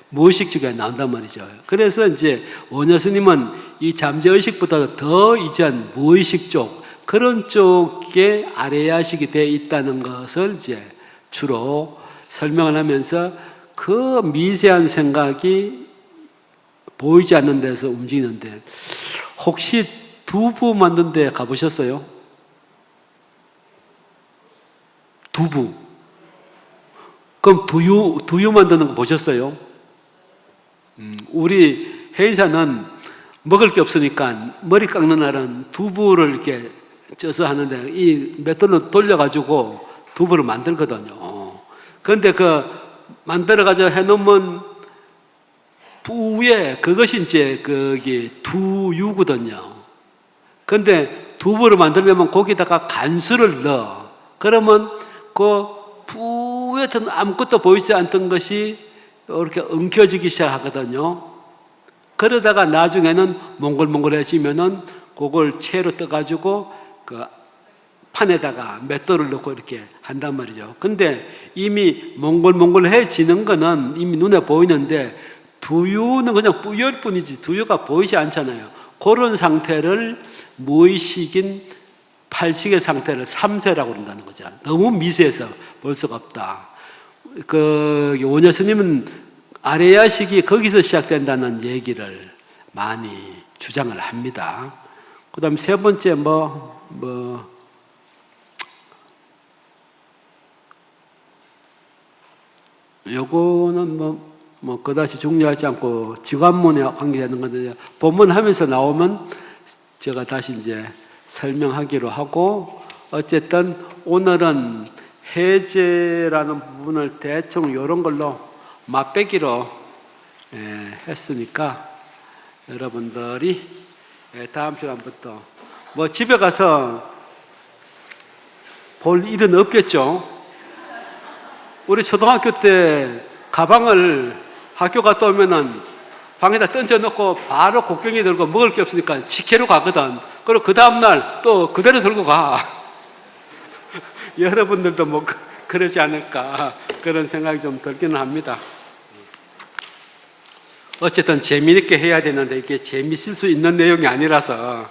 무의식적에 나온단 말이죠. 그래서 이제 원효 스님은 이 잠재의식보다 더 이전 무의식 쪽 그런 쪽에 아레야식이 되어 있다는 것을 이제 주로 설명을 하면서 그 미세한 생각이 보이지 않는 데서 움직이는데 혹시 두부 만든 데 가보셨어요? 두부. 그럼 두유 만드는 거 보셨어요? 우리 회사는 먹을 게 없으니까 머리 깎는 날은 두부를 이렇게 쪄서 하는데 이 맷돌로 돌려가지고 두부를 만들거든요. 그런데 그 만들어가지고 해놓으면 부에 그것이 이제 거기 두유거든요. 그런데 두부를 만들려면 거기다가 간수를 넣어. 그러면 그 부에 아무것도 보이지 않던 것이 이렇게 엉켜지기 시작하거든요. 그러다가 나중에는 몽글몽글해지면은 그걸 채로 떠가지고 그 판에다가 맷돌을 넣고 이렇게 한단 말이죠. 근데 이미 몽글몽글해지는 거는 이미 눈에 보이는데 두유는 그냥 뿌열 뿐이지 두유가 보이지 않잖아요. 그런 상태를 무의식인 8식의 상태를 3세라고 그런다는 거죠. 너무 미세해서 볼 수가 없다. 그 원효 스님은 아레야식이 거기서 시작된다는 얘기를 많이 주장을 합니다. 그 다음에 세 번째 요거는 그다지 중요하지 않고 지관문에 관계되는 건데 본문 하면서 나오면 제가 다시 이제 설명하기로 하고 어쨌든 오늘은 해제라는 부분을 대충 이런 걸로 맛배기로 했으니까 여러분들이 다음 시간부터 집에 가서 볼 일은 없겠죠. 우리 초등학교 때 가방을 학교 갔다 오면은 방에다 던져놓고 바로 곡괭이 들고 먹을 게 없으니까 직회로 가거든. 그리고 그 다음날 또 그대로 들고 가. 여러분들도 그러지 않을까 그런 생각이 좀 들기는 합니다. 어쨌든 재미있게 해야 되는데 이게 재미있을 수 있는 내용이 아니라서